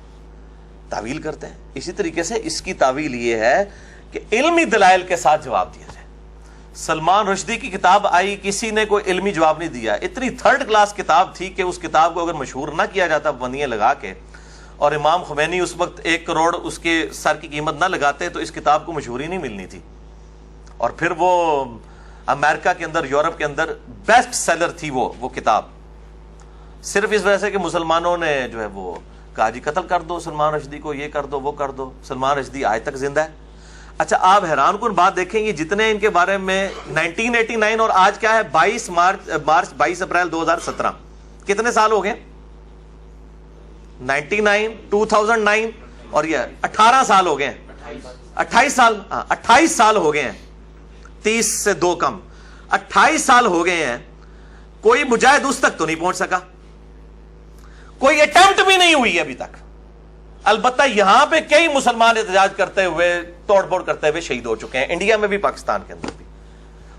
Speaker 1: تعویل کرتے ہیں. اسی طریقے سے اس کی تعویل یہ ہے کہ علمی دلائل کے ساتھ جواب دیا جائے. سلمان رشدی کی کتاب آئی، کسی نے کوئی علمی جواب نہیں دیا، اتنی تھرڈ کلاس کتاب تھی کہ اس کتاب کو اگر مشہور نہ کیا جاتا بندیاں لگا کے، اور امام خمینی اس وقت 1 کروڑ اس کے سر کی قیمت نہ لگاتے تو اس کتاب کو مشہوری نہیں ملنی تھی. اور پھر وہ امریکہ کے اندر، یورپ کے اندر بیسٹ سیلر تھی وہ کتاب، صرف اس وجہ سے کہ مسلمانوں نے جو ہے وہ کہا جی قتل کر دو سلمان رشدی کو، یہ کر دو وہ کر دو. سلمان رشدی آج تک زندہ ہے. اچھا آپ حیران کن بات دیکھیں، یہ جتنے ان کے بارے میں 1989 اور آج کیا ہے 22 اپریل 2017، کتنے سال ہو گئے؟ 99 2009 اور یہ 18 سال ہو گئے ہیں. 28 سال، 28 سال ہو گئے ہیں، 30 سے 2 کم، 28 سال ہو گئے ہیں. کوئی مجاہد اس تک تو نہیں پہنچ سکا، کوئی اٹیمپٹ بھی نہیں ہوئی ابھی تک. البتہ یہاں پہ کئی مسلمان احتجاج کرتے ہوئے، توڑ پھوڑ کرتے ہوئے شہید ہو چکے ہیں، انڈیا میں بھی پاکستان کے اندر بھی.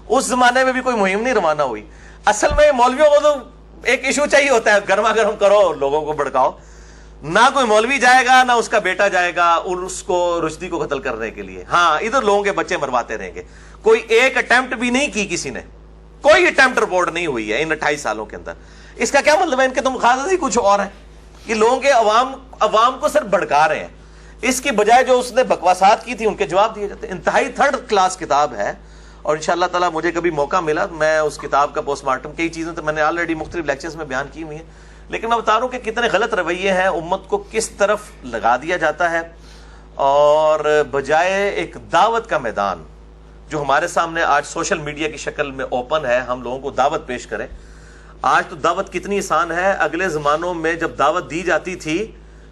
Speaker 1: اس زمانے میں بھی کوئی مہم نہیں روانہ ہوئی. اصل میں مولویوں کو تو ایک ایشو چاہیے ہوتا ہے، گرما گرم کرو، لوگوں کو بھڑکاؤ. نہ کوئی مولوی جائے گا نہ اس کا بیٹا جائے گا اس کو رشدی کو قتل کرنے کے لیے. ہاں ادھر لوگوں کے بچے مرواتے رہیں گے. کوئی ایک اٹیمپٹ بھی نہیں کی کسی نے، کوئی اٹیمپٹ رپورٹ نہیں ہوئی ہے ان 28 سالوں کے اندر. اس کا کیا مطلب ہے؟ ان کے تو مقاصد ہی کچھ اور ہیں. یہ لوگوں کے عوام کو صرف بھڑکا رہے ہیں. اس کی بجائے جو اس نے بکواسات کی تھی ان کے جواب دیے جاتے ہیں. انتہائی تھرڈ کلاس کتاب ہے، اور انشاءاللہ تعالیٰ مجھے کبھی موقع ملا میں اس کتاب کا پوسٹ مارٹم، کئی چیزیں تو میں نے آلریڈی مختلف لیکچرز میں بیان کی ہوئی ہیں، لیکن میں بتا رہا ہوں کہ کتنے غلط رویے ہیں، امت کو کس طرف لگا دیا جاتا ہے. اور بجائے ایک دعوت کا میدان جو ہمارے سامنے آج سوشل میڈیا کی شکل میں اوپن ہے، ہم لوگوں کو دعوت پیش کریں. آج تو دعوت کتنی آسان ہے. اگلے زمانوں میں جب دعوت دی جاتی تھی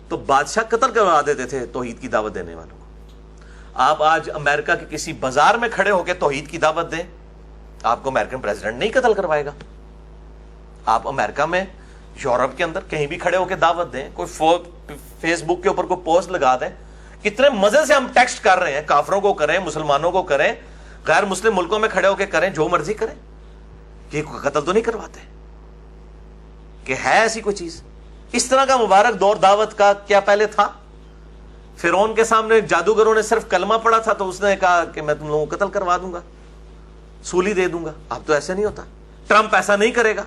Speaker 1: تو بادشاہ قتل کروا دیتے تھے توحید کی دعوت دینے والوں کو. آپ آج امریکہ کے کسی بازار میں کھڑے ہو کے توحید کی دعوت دیں، آپ کو امریکن پریزیڈنٹ نہیں قتل کروائے گا. آپ امریکہ میں، یورپ کے اندر کہیں بھی کھڑے ہو کے دعوت دیں، کوئی فیس بک کے اوپر کوئی پوسٹ لگا دیں. کتنے مزے سے ہم ٹیکسٹ کر رہے ہیں، کافروں کو کریں، مسلمانوں کو کریں، غیر مسلم ملکوں میں کھڑے ہو کے کریں، جو مرضی کریں. یہ قتل تو نہیں کرواتے کہ ہے ایسی کوئی چیز. اس طرح کا مبارک دور دعوت کا کیا پہلے تھا؟ فرعون کے سامنے جادوگروں نے صرف کلمہ پڑھا تھا تو اس نے کہا کہ میں تم لوگوں کو قتل کروا دوں گا، سولی دے دوں گا. اب تو ایسے نہیں ہوتا. ٹرمپ ایسا نہیں کرے گا.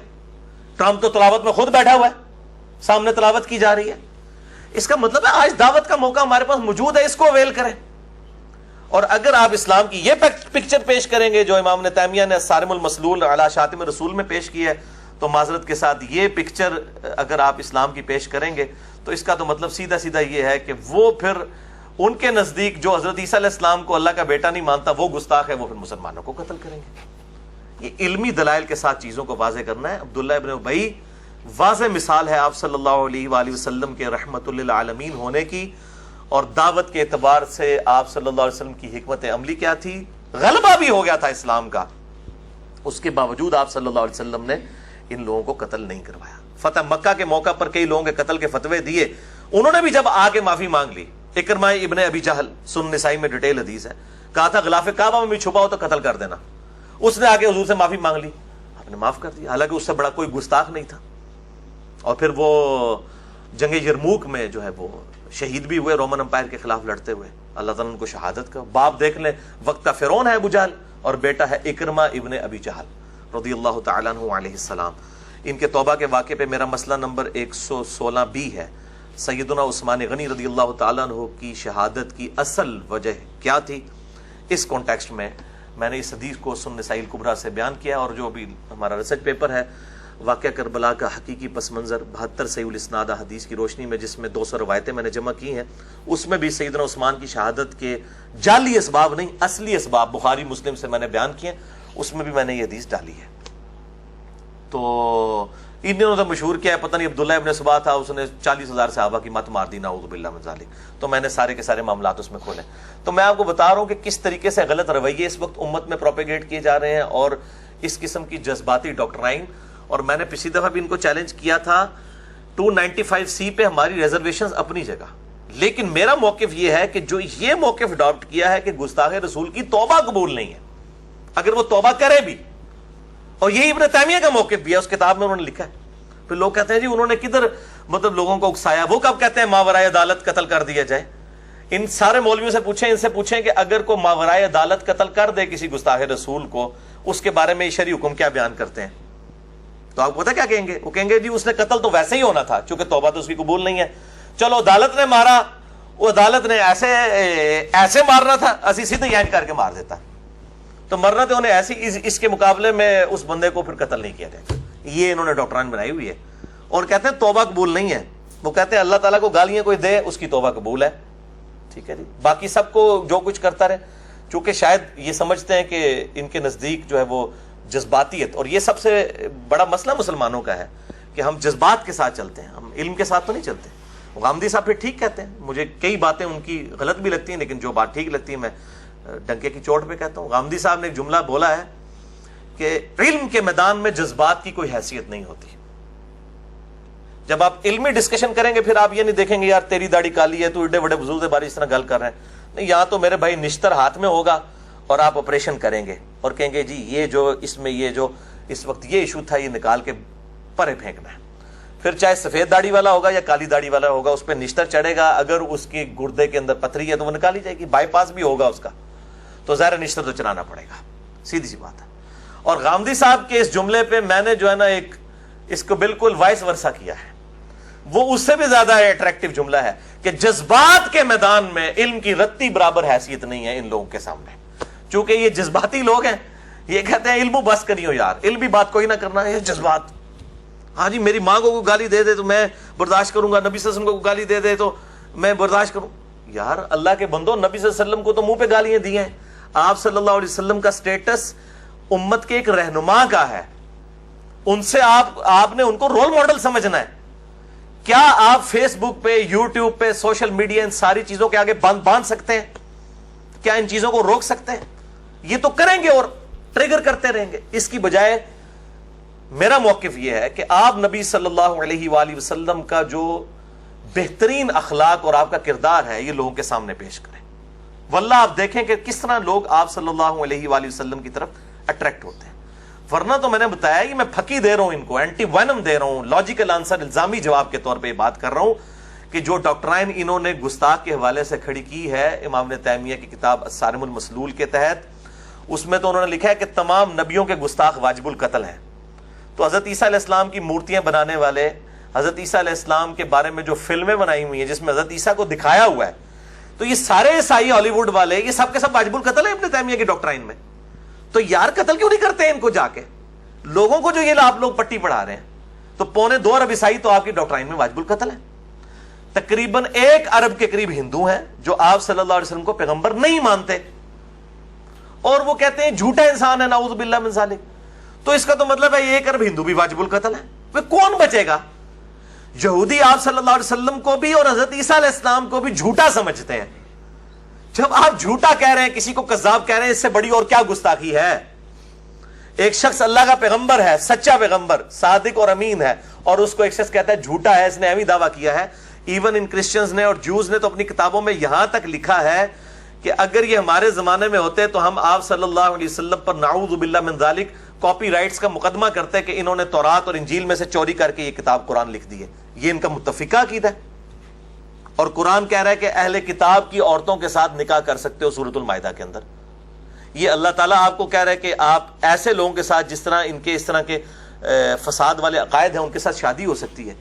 Speaker 1: ٹرمپ تو تلاوت میں خود بیٹھا ہوا ہے، سامنے تلاوت کی جا رہی ہے. اس کا مطلب ہے آج دعوت کا موقع ہمارے پاس موجود ہے، اس کو اویل کریں. اور اگر آپ اسلام کی یہ پکچر پیش کریں گے جو امام ابن تیمیہ نے صارم المسلول علی شاتم الرسول میں پیش کی ہے، تو معذرت کے ساتھ یہ پکچر اگر آپ اسلام کی پیش کریں گے تو اس کا تو مطلب سیدھا سیدھا یہ ہے کہ وہ پھر ان کے نزدیک جو حضرت عیسیٰ علیہ السلام کو اللہ کا بیٹا نہیں مانتا وہ گستاخ ہے، وہ پھر مسلمانوں کو قتل کریں گے. یہ علمی دلائل کے ساتھ چیزوں کو واضح کرنا ہے. عبداللہ ابن ابی واضح مثال ہے آپ صلی اللہ علیہ وآلہ وسلم کے رحمت للعالمین ہونے کی، اور دعوت کے اعتبار سے آپ صلی اللہ علیہ وسلم کی حکمت عملی کیا تھی. غلبہ بھی ہو گیا تھا اسلام کا، اس کے باوجود آپ صلی اللہ علیہ وسلم نے ان لوگوں کو قتل نہیں کروایا. فتح مکہ کے موقع پر کئی لوگوں کے قتل کے فتوے دیے، انہوں نے بھی جب آ کے معافی مانگ لی. اکرمہ ابن ابی جہل، سنن نسائی میں ڈیٹیل حدیث ہے، کہا تھا غلاف کعبہ میں بھی چھپا ہو تو قتل کر دینا. اس نے آ کے حضور سے معافی مانگ لی، آپ نے معاف کر دیا، حالانکہ اس سے بڑا کوئی گستاخ نہیں تھا. اور پھر وہ جنگ یرموک میں جو ہے وہ شہید بھی ہوئے رومن امپائر کے خلاف لڑتے ہوئے. اللہ تعالیٰ نے ان کو شہادت کا باپ دیکھ لیں، وقت کا فرعون ہے ابو جہل اور بیٹا ہے اکرمہ ابن ابی جہل رضی اللہ تعالیٰ عنہ علیہ السلام. ان کے توبہ کے واقعے پہ میرا مسئلہ نمبر 116 بھی ہے. سیدنا عثمان غنی رضی اللہ تعالیٰ عنہ کی شہادت کی اصل وجہ کیا تھی؟ اس کانٹیکسٹ میں میں نے اس حدیث کو سنن نسائی الکبریٰ سے بیان کیا، اور جو بھی ہمارا ریسرچ پیپر ہے واقعہ کربلا کا حقیقی پس منظر 72 صحیح الاسناد حدیث کی روشنی میں، جس میں 200 روایتیں میں نے جمع کی ہیں، اس میں بھی سیدنا عثمان کی شہادت کے جعلی اسباب نہیں اصلی اسباب بخاری مسلم سے میں نے بیان کیے، اس میں بھی میں نے یہ حدیث ڈالی ہے. تو ان دنوں تو مشہور کیا ہے، پتہ نہیں عبداللہ ابن سبا تھا، اس نے 40,000 صحابہ کی مت مار دی، نعوذ باللہ من ذالک. تو میں نے سارے کے سارے معاملات اس میں کھولے. تو میں آپ کو بتا رہا ہوں کہ کس طریقے سے غلط رویے اس وقت امت میں پروپیگیٹ کیے جا رہے ہیں، اور اس قسم کی جذباتی ڈاکٹرائن. اور میں نے پچھلی دفعہ بھی ان کو چیلنج کیا تھا 295C پہ ہماری ریزرویشنز اپنی جگہ، لیکن میرا موقف یہ ہے کہ جو یہ موقف اڈاپٹ کیا ہے کہ گستاخ رسول کی توبہ قبول نہیں ہے، اگر وہ توبہ کرے بھی، اور یہی ابن تیمیہ کا موقف بھی ہے، اس کتاب میں انہوں نے لکھا ہے. پھر لوگ کہتے ہیں جی انہوں نے کدھر مطلب لوگوں کو اکسایا، وہ کب کہتے ہیں ماورائے عدالت قتل کر دیا جائے؟ ان سارے مولویوں سے پوچھیں، ان سے پوچھیں کہ اگر کوئی ماورائے عدالت قتل کر دے کسی گستاخ رسول کو، اس کے بارے میں شرعی حکم کیا بیان کرتے ہیں؟ تو آپ پتہ کیا کہیں گے؟ وہ کہیں گے جی اس نے قتل تو ویسے ہی ہونا تھا چونکہ توبہ تو اس کی قبول نہیں ہے. چلو عدالت نے مارا، وہ عدالت نے ایسے مارنا تھا، اسی سیدھے اینڈ کر کے مار دیتا، تو مرنا تو انہیں ایسی، اس کے مقابلے میں اس بندے کو پھر قتل نہیں کیا جائے گا. یہ انہوں نے ڈاکٹران بنائی ہوئی ہے، اور کہتے ہیں توبہ قبول نہیں ہے. وہ کہتے ہیں اللہ تعالیٰ کو گالیاں کوئی دے اس کی توبہ قبول ہے، ٹھیک ہے جی، باقی سب کو جو کچھ کرتا رہے. چونکہ شاید یہ سمجھتے ہیں کہ ان کے نزدیک جو ہے وہ جذباتیت، اور یہ سب سے بڑا مسئلہ مسلمانوں کا ہے کہ ہم جذبات کے ساتھ چلتے ہیں، ہم علم کے ساتھ تو نہیں چلتے. غامدی صاحب پھر ٹھیک کہتے ہیں، مجھے کئی باتیں ان کی غلط بھی لگتی ہیں، لیکن جو بات ٹھیک لگتی ہے میں ڈنکے کی چوٹ پہ کہتا ہوں. غامدی صاحب نے ایک جملہ بولا ہے کہ علم کے میدان میں جذبات کی کوئی حیثیت نہیں ہوتی. جب آپ علمی ڈسکشن کریں گے پھر آپ یہ نہیں دیکھیں گے یار تیری داڑھی کالی ہے، تو ایڈے بڑے بزرگ بارے اس طرح گل کر رہے ہیں. نہیں، یہاں تو میرے بھائی نشتر ہاتھ میں ہوگا اور آپ آپریشن کریں گے اور کہیں گے جی یہ جو اس میں یہ جو اس وقت یہ ایشو تھا یہ نکال کے پرے پھینکنا ہے. پھر چاہے سفید داڑھی والا ہوگا یا کالی داڑھی والا ہوگا، اس پہ نشتر چڑھے گا، اگر اس کی گردے کے اندر پتھری ہے تو وہ نکالی جائے گی، بائی پاس بھی ہوگا اس کا، تو ظاہر نشتر تو چلانا پڑے گا، سیدھی سی بات ہے. اور غامدی صاحب کے اس جملے پہ میں نے جو ہے نا ایک اس کو بالکل وائس ورسا کیا ہے، وہ اس سے بھی زیادہ اٹریکٹیو جملہ ہے کہ جذبات کے میدان میں علم کی رتی برابر حیثیت نہیں ہے ان لوگوں کے سامنے. چونکہ یہ جذباتی لوگ ہیں، یہ کہتے ہیں علم بس کریو یار، علم بھی بات کوئی نہ کرنا ہے، یہ جذبات. ہاں جی میری ماں کو گالی دے دے تو میں برداشت کروں گا، نبی صلی اللہ علیہ وسلم کو گالی دے دے تو میں برداشت کروں. یار اللہ کے بندو، نبی صلی اللہ علیہ وسلم کو تو منہ پہ گالیاں دی ہیں. آپ صلی اللہ علیہ وسلم کا سٹیٹس امت کے ایک رہنما کا ہے، ان سے آپ نے ان کو رول ماڈل سمجھنا ہے. کیا آپ فیس بک پہ، یوٹیوب پہ، سوشل میڈیا ان ساری چیزوں کے آگے باندھ سکتے ہیں؟ کیا ان چیزوں کو روک سکتے ہیں؟ یہ تو کریں گے اور ٹریگر کرتے رہیں گے. اس کی بجائے میرا موقف یہ ہے کہ آپ نبی صلی اللہ علیہ وآلہ وسلم کا جو بہترین اخلاق اور آپ کا کردار ہے یہ لوگوں کے سامنے پیش کریں. واللہ آپ دیکھیں کہ کس طرح لوگ آپ صلی اللہ علیہ وآلہ وسلم کی طرف اٹریکٹ ہوتے ہیں. ورنہ تو میں نے بتایا کہ میں پھکی دے رہا ہوں ان کو، اینٹی وینم دے رہا ہوں، لاجیکل آنسر، الزامی جواب کے طور پہ یہ بات کر رہا ہوں کہ جو ڈاکٹرائن انہوں نے گستاخ کے حوالے سے کھڑی کی ہے امام ابن تیمیہ کی کتاب الصارم المسلول کے تحت، اس میں تو انہوں نے لکھا ہے کہ تمام نبیوں کے گستاخ واجب القتل ہیں. تو حضرت عیسیٰ علیہ السلام کی مورتیاں بنانے والے، حضرت عیسیٰ علیہ السلام کے بارے میں جو فلمیں بنائی ہوئی ہیں جس میں حضرت عیسیٰ کو دکھایا ہوا ہے، تو یہ سارے عیسائی ہالی ووڈ والے یہ سب کے سب واجب القتل ہیں ابن تیمیہ کی ڈاکٹرائن میں. تو یار قتل کیوں نہیں کرتے ان کو جا کے؟ لوگوں کو جو یہ آپ لوگ پٹی پڑھا رہے ہیں، تو 2.25 ارب عیسائی تو آپ کی ڈاکٹرائن میں واجب القتل ہے. تقریباً 1 ارب کے قریب ہندو ہیں جو آپ صلی اللہ علیہ وسلم کو پیغمبر نہیں مانتے، اور وہ کہتے ہیں جھوٹا انسان ہے، نعوذ باللہ من ذالک. تو اس کا تو مطلب ہے 1 ارب ہندو بھی واجب القتل ہے. وہ کون بچے گا؟ یہودی آپ صلی اللہ علیہ وسلم کو بھی اور حضرت عیسیٰ علیہ السلام کو بھی جھوٹا سمجھتے ہیں. جب آپ جھوٹا کہہ رہے ہیں، کسی کو کذاب کہہ رہے ہیں، اس سے بڑی اور کیا گستاخی ہے؟ ایک شخص اللہ کا پیغمبر ہے، سچا پیغمبر، صادق اور امین ہے، اور اس کو ایک شخص کہتا ہے جھوٹا ہے، اس نے ایویں دعویٰ کیا ہے. ایون ان کرسچنز نے اور جوز نے تو اپنی کتابوں میں یہاں تک لکھا ہے کہ اگر یہ ہمارے زمانے میں ہوتے تو ہم آپ صلی اللہ علیہ وسلم پر نعوذ باللہ من ذالک کاپی رائٹس کا مقدمہ کرتے کہ انہوں نے تورات اور انجیل میں سے چوری کر کے یہ کتاب قرآن لکھ دی ہے. یہ ان کا متفقہ عقیدہ ہے. اور قرآن کہہ رہا ہے کہ اہل کتاب کی عورتوں کے ساتھ نکاح کر سکتے ہو سورۃ المائدہ کے اندر. یہ اللہ تعالیٰ آپ کو کہہ رہا ہے کہ آپ ایسے لوگوں کے ساتھ جس طرح ان کے اس طرح کے فساد والے عقائد ہیں ان کے ساتھ شادی ہو سکتی ہے.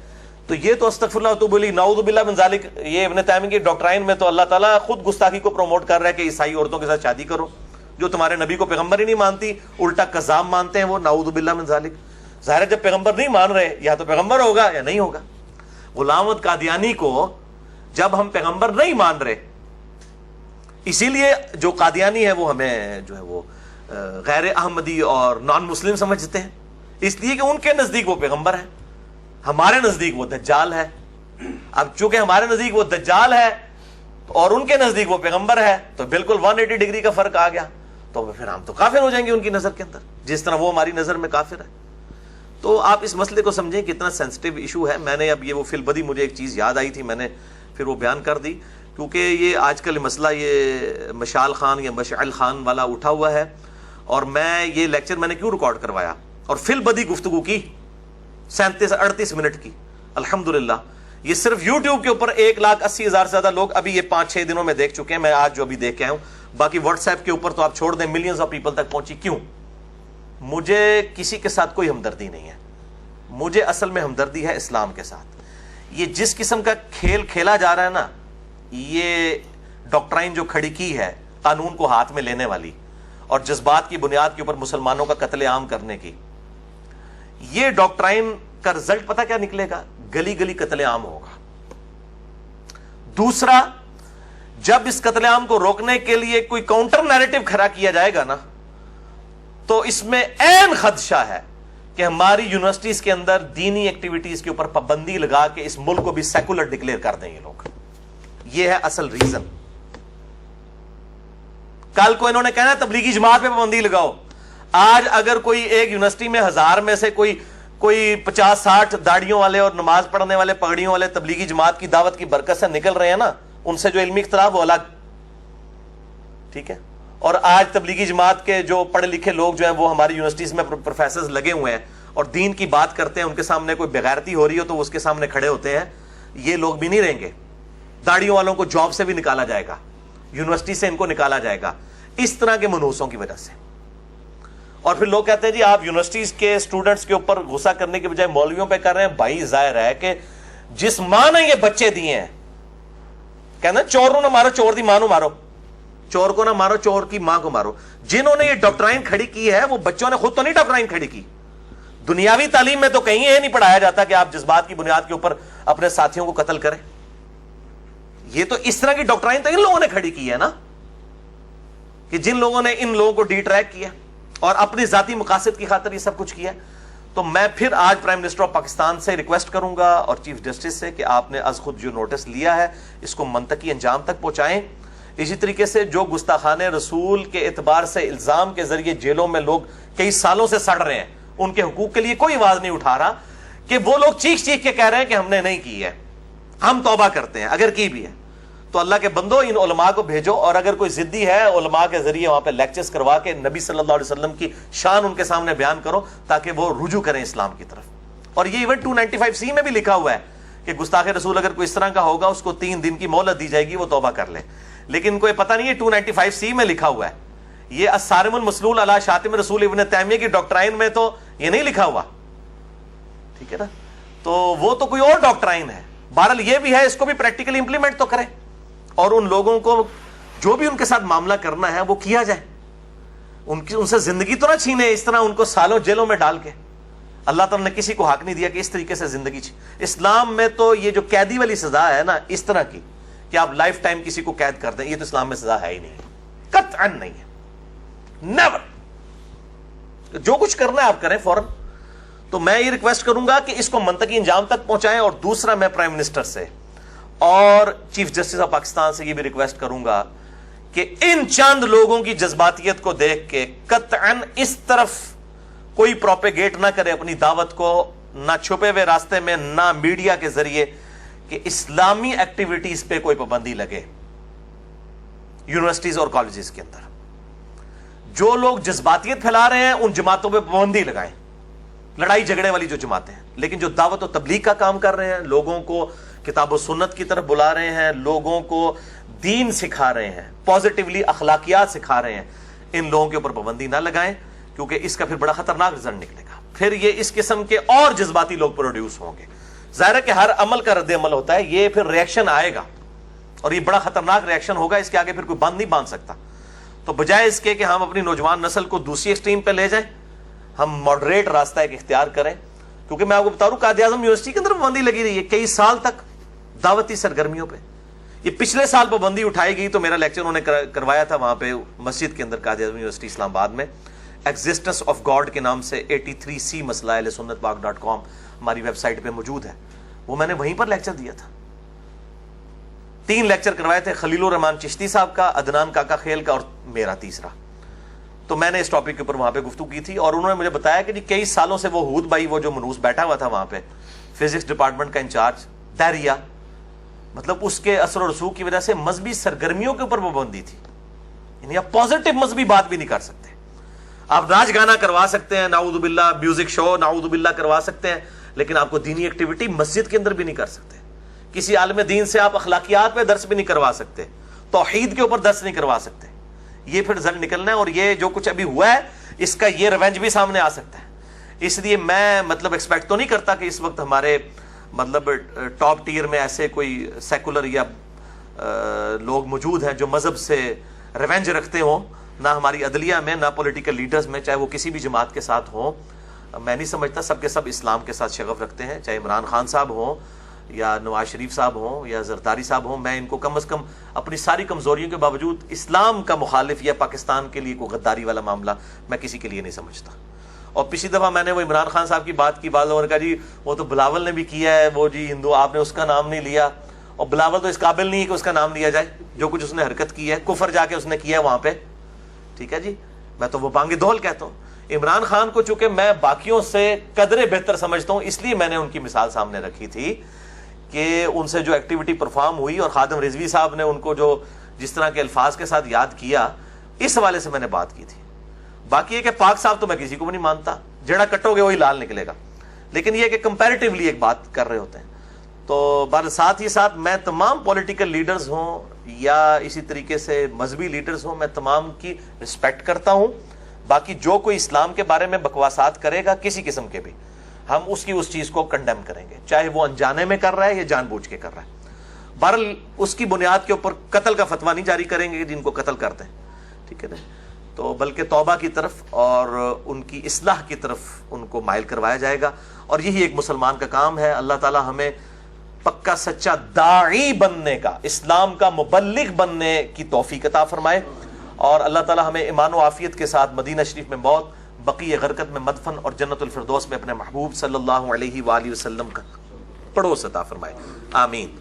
Speaker 1: تو یہ تو استغفر اللہ واتوب الیہ، نعوذ باللہ من ذالک. یہ ابن تیمیہ کی ڈاکٹرائن میں تو اللہ تعالیٰ خود گستاخی کو پروموٹ کر رہا ہے کہ عیسائی عورتوں کے ساتھ شادی کرو، جو تمہارے نبی کو پیغمبر ہی نہیں مانتی، الٹا کذاب مانتے ہیں وہ، نعوذ باللہ من ذالک. ظاہر ہے جب پیغمبر نہیں مان رہے یا تو پیغمبر ہوگا یا نہیں ہوگا. غلام احمد قادیانی کو جب ہم پیغمبر نہیں مان رہے، اسی لیے جو قادیانی ہے وہ ہمیں جو ہے وہ غیر احمدی اور نان مسلم سمجھتے ہیں، اس لیے کہ ان کے نزدیک وہ پیغمبر ہے، ہمارے نزدیک وہ دجال ہے. اب چونکہ ہمارے نزدیک وہ دجال ہے اور ان کے نزدیک وہ پیغمبر ہے، تو بالکل 180 ڈگری کا فرق آ گیا. تو پھر ہم تو کافر ہو جائیں گے ان کی نظر کے اندر، جس طرح وہ ہماری نظر میں کافر ہے. تو آپ اس مسئلے کو سمجھیں کہ اتنا سینسٹیو ایشو ہے. میں نے اب یہ وہ فی البدی مجھے ایک چیز یاد آئی تھی، میں نے پھر وہ بیان کر دی، کیونکہ یہ آج کل مسئلہ یہ مشال خان یا مشعل خان والا اٹھا ہوا ہے، اور میں یہ لیکچر میں نے کیوں ریکارڈ کروایا اور فی البدی گفتگو کی 37-38 منٹ کی، الحمدللہ یہ صرف یوٹیوب کے اوپر 1,80,000 سے زیادہ لوگ ابھی یہ 5-6 دنوں میں دیکھ چکے ہیں، میں آج جو ابھی دیکھ کے آیا ہوں، باقی واٹس ایپ کے اوپر تو آپ چھوڑ دیں ملینز آف پیپل تک پہنچی. کیوں؟ مجھے کسی کے ساتھ کوئی ہمدردی نہیں ہے، مجھے اصل میں ہمدردی ہے اسلام کے ساتھ. یہ جس قسم کا کھیل کھیلا جا رہا ہے نا، یہ ڈاکٹرائن جو کھڑی کی ہے قانون کو ہاتھ میں لینے والی اور جذبات کی بنیاد کے اوپر مسلمانوں کا قتل عام کرنے کی، یہ ڈاکٹرائن کا رزلٹ پتہ کیا نکلے گا؟ گلی گلی قتل عام ہوگا. دوسرا، جب اس قتل عام کو روکنے کے لیے کوئی کاؤنٹر نیریٹو کھڑا کیا جائے گا نا، تو اس میں عین خدشہ ہے کہ ہماری یونیورسٹیز کے اندر دینی ایکٹیویٹیز کے اوپر پابندی لگا کے اس ملک کو بھی سیکولر ڈکلیئر کر دیں یہ لوگ. یہ ہے اصل ریزن. کل کو انہوں نے کہنا تبلیغی جماعت پہ پابندی لگاؤ. آج اگر کوئی ایک یونیورسٹی میں 1000 میں سے کوئی 50-60 داڑیوں والے اور نماز پڑھنے والے پگڑیوں والے تبلیغی جماعت کی دعوت کی برکت سے نکل رہے ہیں نا، ان سے جو علمی اختلاف وہ الگ، ٹھیک ہے. اور آج تبلیغی جماعت کے جو پڑھے لکھے لوگ جو ہیں وہ ہماری یونیورسٹیز میں پروفیسرز لگے ہوئے ہیں اور دین کی بات کرتے ہیں، ان کے سامنے کوئی بغیرتی ہو رہی ہو تو وہ اس کے سامنے کھڑے ہوتے ہیں. یہ لوگ بھی نہیں رہیں گے. داڑیوں والوں کو جاب سے بھی نکالا جائے گا، یونیورسٹی سے ان کو نکالا جائے گا اس طرح کے منحوسوں کی وجہ سے. اور پھر لوگ کہتے ہیں جی آپ یونیورسٹیز کے اسٹوڈنٹس کے اوپر غصہ کرنے کے بجائے مولویوں پہ کر رہے ہیں. بھائی ظاہر ہے کہ جس ماں نے یہ بچے دیے ہیں، کہنا چوروں نہ مارو چور دی ماں نو مارو، چور کو نہ مارو چور کی ماں کو مارو. جنہوں نے یہ ڈاکٹرائن کھڑی کی ہے وہ بچوں نے خود تو نہیں ڈاکٹرائن کھڑی کی. دنیاوی تعلیم میں تو کہیں یہ نہیں پڑھایا جاتا کہ آپ جذبات کی بنیاد کے اوپر اپنے ساتھیوں کو قتل کریں. یہ تو اس طرح کی ڈاکٹرائن تو ان لوگوں نے کھڑی کی ہے نا، کہ جن لوگوں نے ان لوگوں کو ڈی ٹریک کیا اور اپنی ذاتی مقاصد کی خاطر یہ سب کچھ کیا. تو میں پھر آج پرائم منسٹر آف پاکستان سے ریکویسٹ کروں گا اور چیف جسٹس سے کہ آپ نے از خود جو نوٹس لیا ہے اس کو منطقی انجام تک پہنچائیں. اسی طریقے سے جو گستاخان رسول کے اعتبار سے الزام کے ذریعے جیلوں میں لوگ کئی سالوں سے سڑ رہے ہیں، ان کے حقوق کے لیے کوئی آواز نہیں اٹھا رہا، کہ وہ لوگ چیخ چیخ کے کہہ رہے ہیں کہ ہم نے نہیں کی ہے، ہم توبہ کرتے ہیں. اگر کی بھی ہے تو اللہ کے بندو ان علماء کو بھیجو، اور اگر کوئی ضدی ہے علماء کے ذریعے وہاں پہ لیکچرز کروا کے نبی صلی اللہ علیہ وسلم کی شان ان کے سامنے بیان کرو تاکہ وہ رجوع کریں اسلام کی طرف. اور یہ ایون 295C میں بھی لکھا ہوا ہے کہ گستاخ رسول اگر کوئی اس طرح کا ہوگا اس کو 3 دن کی مہلت دی جائے گی، وہ توبہ کر لے. لیکن کوئی پتہ نہیں ہے 295C میں لکھا ہوا ہے. یہ الصارم المسلول علی شاتم رسول ابن تیمیہ کی ڈاکٹرائن میں تو یہ نہیں لکھا ہوا، ٹھیک ہے نا. تو وہ تو کوئی اور ڈاکٹرائن ہے. بہرحال یہ بھی ہے، اس کو بھی پریکٹیکلی امپلیمنٹ تو کریں اور ان لوگوں کو جو بھی ان کے ساتھ معاملہ کرنا ہے وہ کیا جائے. ان سے زندگی تو نہ چھینے اس طرح ان کو سالوں جیلوں میں ڈال کے. اللہ تعالیٰ نے کسی کو حق نہیں دیا کہ اس طریقے سے زندگی اسلام میں تو یہ جو قیدی والی سزا ہے نا اس طرح کی کہ آپ لائف ٹائم کسی کو قید کر دیں، یہ تو اسلام میں سزا ہے ہی نہیں، قطعاً نہیں ہے، نیور. جو کچھ کرنا ہے آپ کریں فوراً. تو میں یہ ریکویسٹ کروں گا کہ اس کو منطقی انجام تک پہنچائیں. اور دوسرا میں پرائم منسٹر سے اور چیف جسٹس آف پاکستان سے یہ بھی ریکویسٹ کروں گا کہ ان چند لوگوں کی جذباتیت کو دیکھ کے قطعاً اس طرف کوئی پروپیگیٹ نہ کرے اپنی دعوت کو، نہ چھپے ہوئے راستے میں نہ میڈیا کے ذریعے، کہ اسلامی ایکٹیویٹیز پہ کوئی پابندی لگے یونیورسٹیز اور کالجز کے اندر. جو لوگ جذباتیت پھیلا رہے ہیں ان جماعتوں پہ پابندی لگائیں، لڑائی جھگڑے والی جو جماعتیں ہیں. لیکن جو دعوت و تبلیغ کا کام کر رہے ہیں، لوگوں کو کتاب و سنت کی طرف بلا رہے ہیں، لوگوں کو دین سکھا رہے ہیں، پازیٹیولی اخلاقیات سکھا رہے ہیں، ان لوگوں کے اوپر پابندی نہ لگائیں، کیونکہ اس کا پھر بڑا خطرناک رزلٹ نکلے گا. پھر یہ اس قسم کے اور جذباتی لوگ پروڈیوس ہوں گے. ظاہر ہے کہ ہر عمل کا رد عمل ہوتا ہے، یہ پھر ریئیکشن آئے گا اور یہ بڑا خطرناک ریئیکشن ہوگا. اس کے آگے پھر کوئی بند نہیں باندھ سکتا. تو بجائے اس کے کہ ہم اپنی نوجوان نسل کو دوسری ایکسٹریم پہ لے جائیں، ہم ماڈریٹ راستہ ایک اختیار کریں. کیونکہ میں آپ کو بتا رہا ہوں قائد اعظم یونیورسٹی کے اندر پابندی لگی رہی ہے کئی سال تک دعوتی سرگرمیوں پہ. یہ پچھلے سال پابندی اٹھائی گئی تو میرا لیکچر انہوں نے کروایا تھا وہاں پہ مسجد کے اندر قائد اعظم یونیورسٹی اسلام آباد میں، ایگزسٹنس آف گاڈ کے نام سے 83C مسئلہ اہل سنت پاک .com ہماری ویب سائٹ پہ موجود ہے. وہ میں نے وہیں پر لیکچر دیا تھا. 3 لیکچر کروائے تھے، خلیل الرحمان چشتی صاحب کا، عدنان کاکا خیل کا اور میرا تیسرا. تو میں نے اس ٹاپک کے اوپر وہاں پہ گفتگو کی تھی اور انہوں نے مجھے بتایا کہ کئی سالوں سے وہ ہود بھائی، وہ جو منوس بیٹھا ہوا تھا وہاں پہ فزکس ڈپارٹمنٹ کا انچارج دہریہ، مطلب اس کے اثر و رسوخ کی وجہ سے مذہبی سرگرمیوں کے اوپر پابندی تھی، یعنی آپ پازیٹو مذہبی بات بھی نہیں کر سکتے. آپ ناچ گانا کروا سکتے ہیں، نعوذ باللہ، میوزک شو نعوذ باللہ کروا سکتے ہیں، لیکن آپ کو دینی ایکٹیویٹی مسجد کے اندر بھی نہیں کر سکتے. کسی عالم دین سے آپ اخلاقیات پہ درس بھی نہیں کروا سکتے، توحید کے اوپر درس نہیں کروا سکتے. یہ پھر رزلٹ نکلنا ہے، اور یہ جو کچھ ابھی ہوا ہے اس کا یہ ریونج بھی سامنے آ سکتا ہے. اس لیے میں مطلب ایکسپیکٹ تو نہیں کرتا کہ اس وقت ہمارے مطلب ٹاپ ٹیئر میں ایسے کوئی سیکولر یا لوگ موجود ہیں جو مذہب سے ریونج رکھتے ہوں، نہ ہماری عدلیہ میں، نہ پولیٹیکل لیڈرز میں، چاہے وہ کسی بھی جماعت کے ساتھ ہوں. میں نہیں سمجھتا. سب کے سب اسلام کے ساتھ شغف رکھتے ہیں، چاہے عمران خان صاحب ہوں یا نواز شریف صاحب ہوں یا زرداری صاحب ہوں. میں ان کو کم از کم اپنی ساری کمزوریوں کے باوجود اسلام کا مخالف یا پاکستان کے لیے کوئی غداری والا معاملہ میں کسی کے لیے نہیں سمجھتا. اور پچھلی دفعہ میں نے وہ عمران خان صاحب کی بات کی، بعض لوگوں نے کہا جی وہ تو بلاول نے بھی کیا ہے، وہ جی ہندو، آپ نے اس کا نام نہیں لیا. اور بلاول تو اس قابل نہیں ہے کہ اس کا نام لیا جائے، جو کچھ اس نے حرکت کی ہے، کفر جا کے اس نے کیا ہے وہاں پہ. ٹھیک ہے جی، میں تو وہ بانگ دول کہتا ہوں. عمران خان کو چونکہ میں باقیوں سے قدرے بہتر سمجھتا ہوں، اس لیے میں نے ان کی مثال سامنے رکھی تھی کہ ان سے جو ایکٹیویٹی پرفارم ہوئی، اور خادم رضوی صاحب نے ان کو جو جس طرح کے الفاظ کے ساتھ یاد کیا، اس حوالے سے میں نے بات کی تھی. باقی یہ کہ پاک صاحب تو میں کسی کو بھی نہیں مانتا، جڑا کٹو گے وہی لال نکلے گا، لیکن یہ کہ کمپیریٹیولی ایک بات کر رہے ہوتے ہیں. تو ساتھ ہی ساتھ میں تمام پولیٹیکل لیڈرز ہوں یا اسی طریقے سے مذہبی لیڈرز ہوں، میں تمام کی رسپیکٹ کرتا ہوں. باقی جو کوئی اسلام کے بارے میں بکواسات کرے گا کسی قسم کے بھی، ہم اس کی اس چیز کو کنڈیم کریں گے، چاہے وہ انجانے میں کر رہا ہے یا جان بوجھ کے کر رہا ہے. بہرحال اس کی بنیاد کے اوپر قتل کا فتویٰ نہیں جاری کریں گے جن کو قتل کرتے ہیں. ٹھیک ہے نا؟ تو بلکہ توبہ کی طرف اور ان کی اصلاح کی طرف ان کو مائل کروایا جائے گا. اور یہی ایک مسلمان کا کام ہے. اللہ تعالی ہمیں پکا سچا داعی بننے کا، اسلام کا مبلغ بننے کی توفیق عطا فرمائے، اور اللہ تعالی ہمیں ایمان و عافیت کے ساتھ مدینہ شریف میں موت، بقیع غرقت میں مدفن، اور جنت الفردوس میں اپنے محبوب صلی اللہ علیہ وآلہ وسلم کا پڑوس عطا فرمائے. آمین.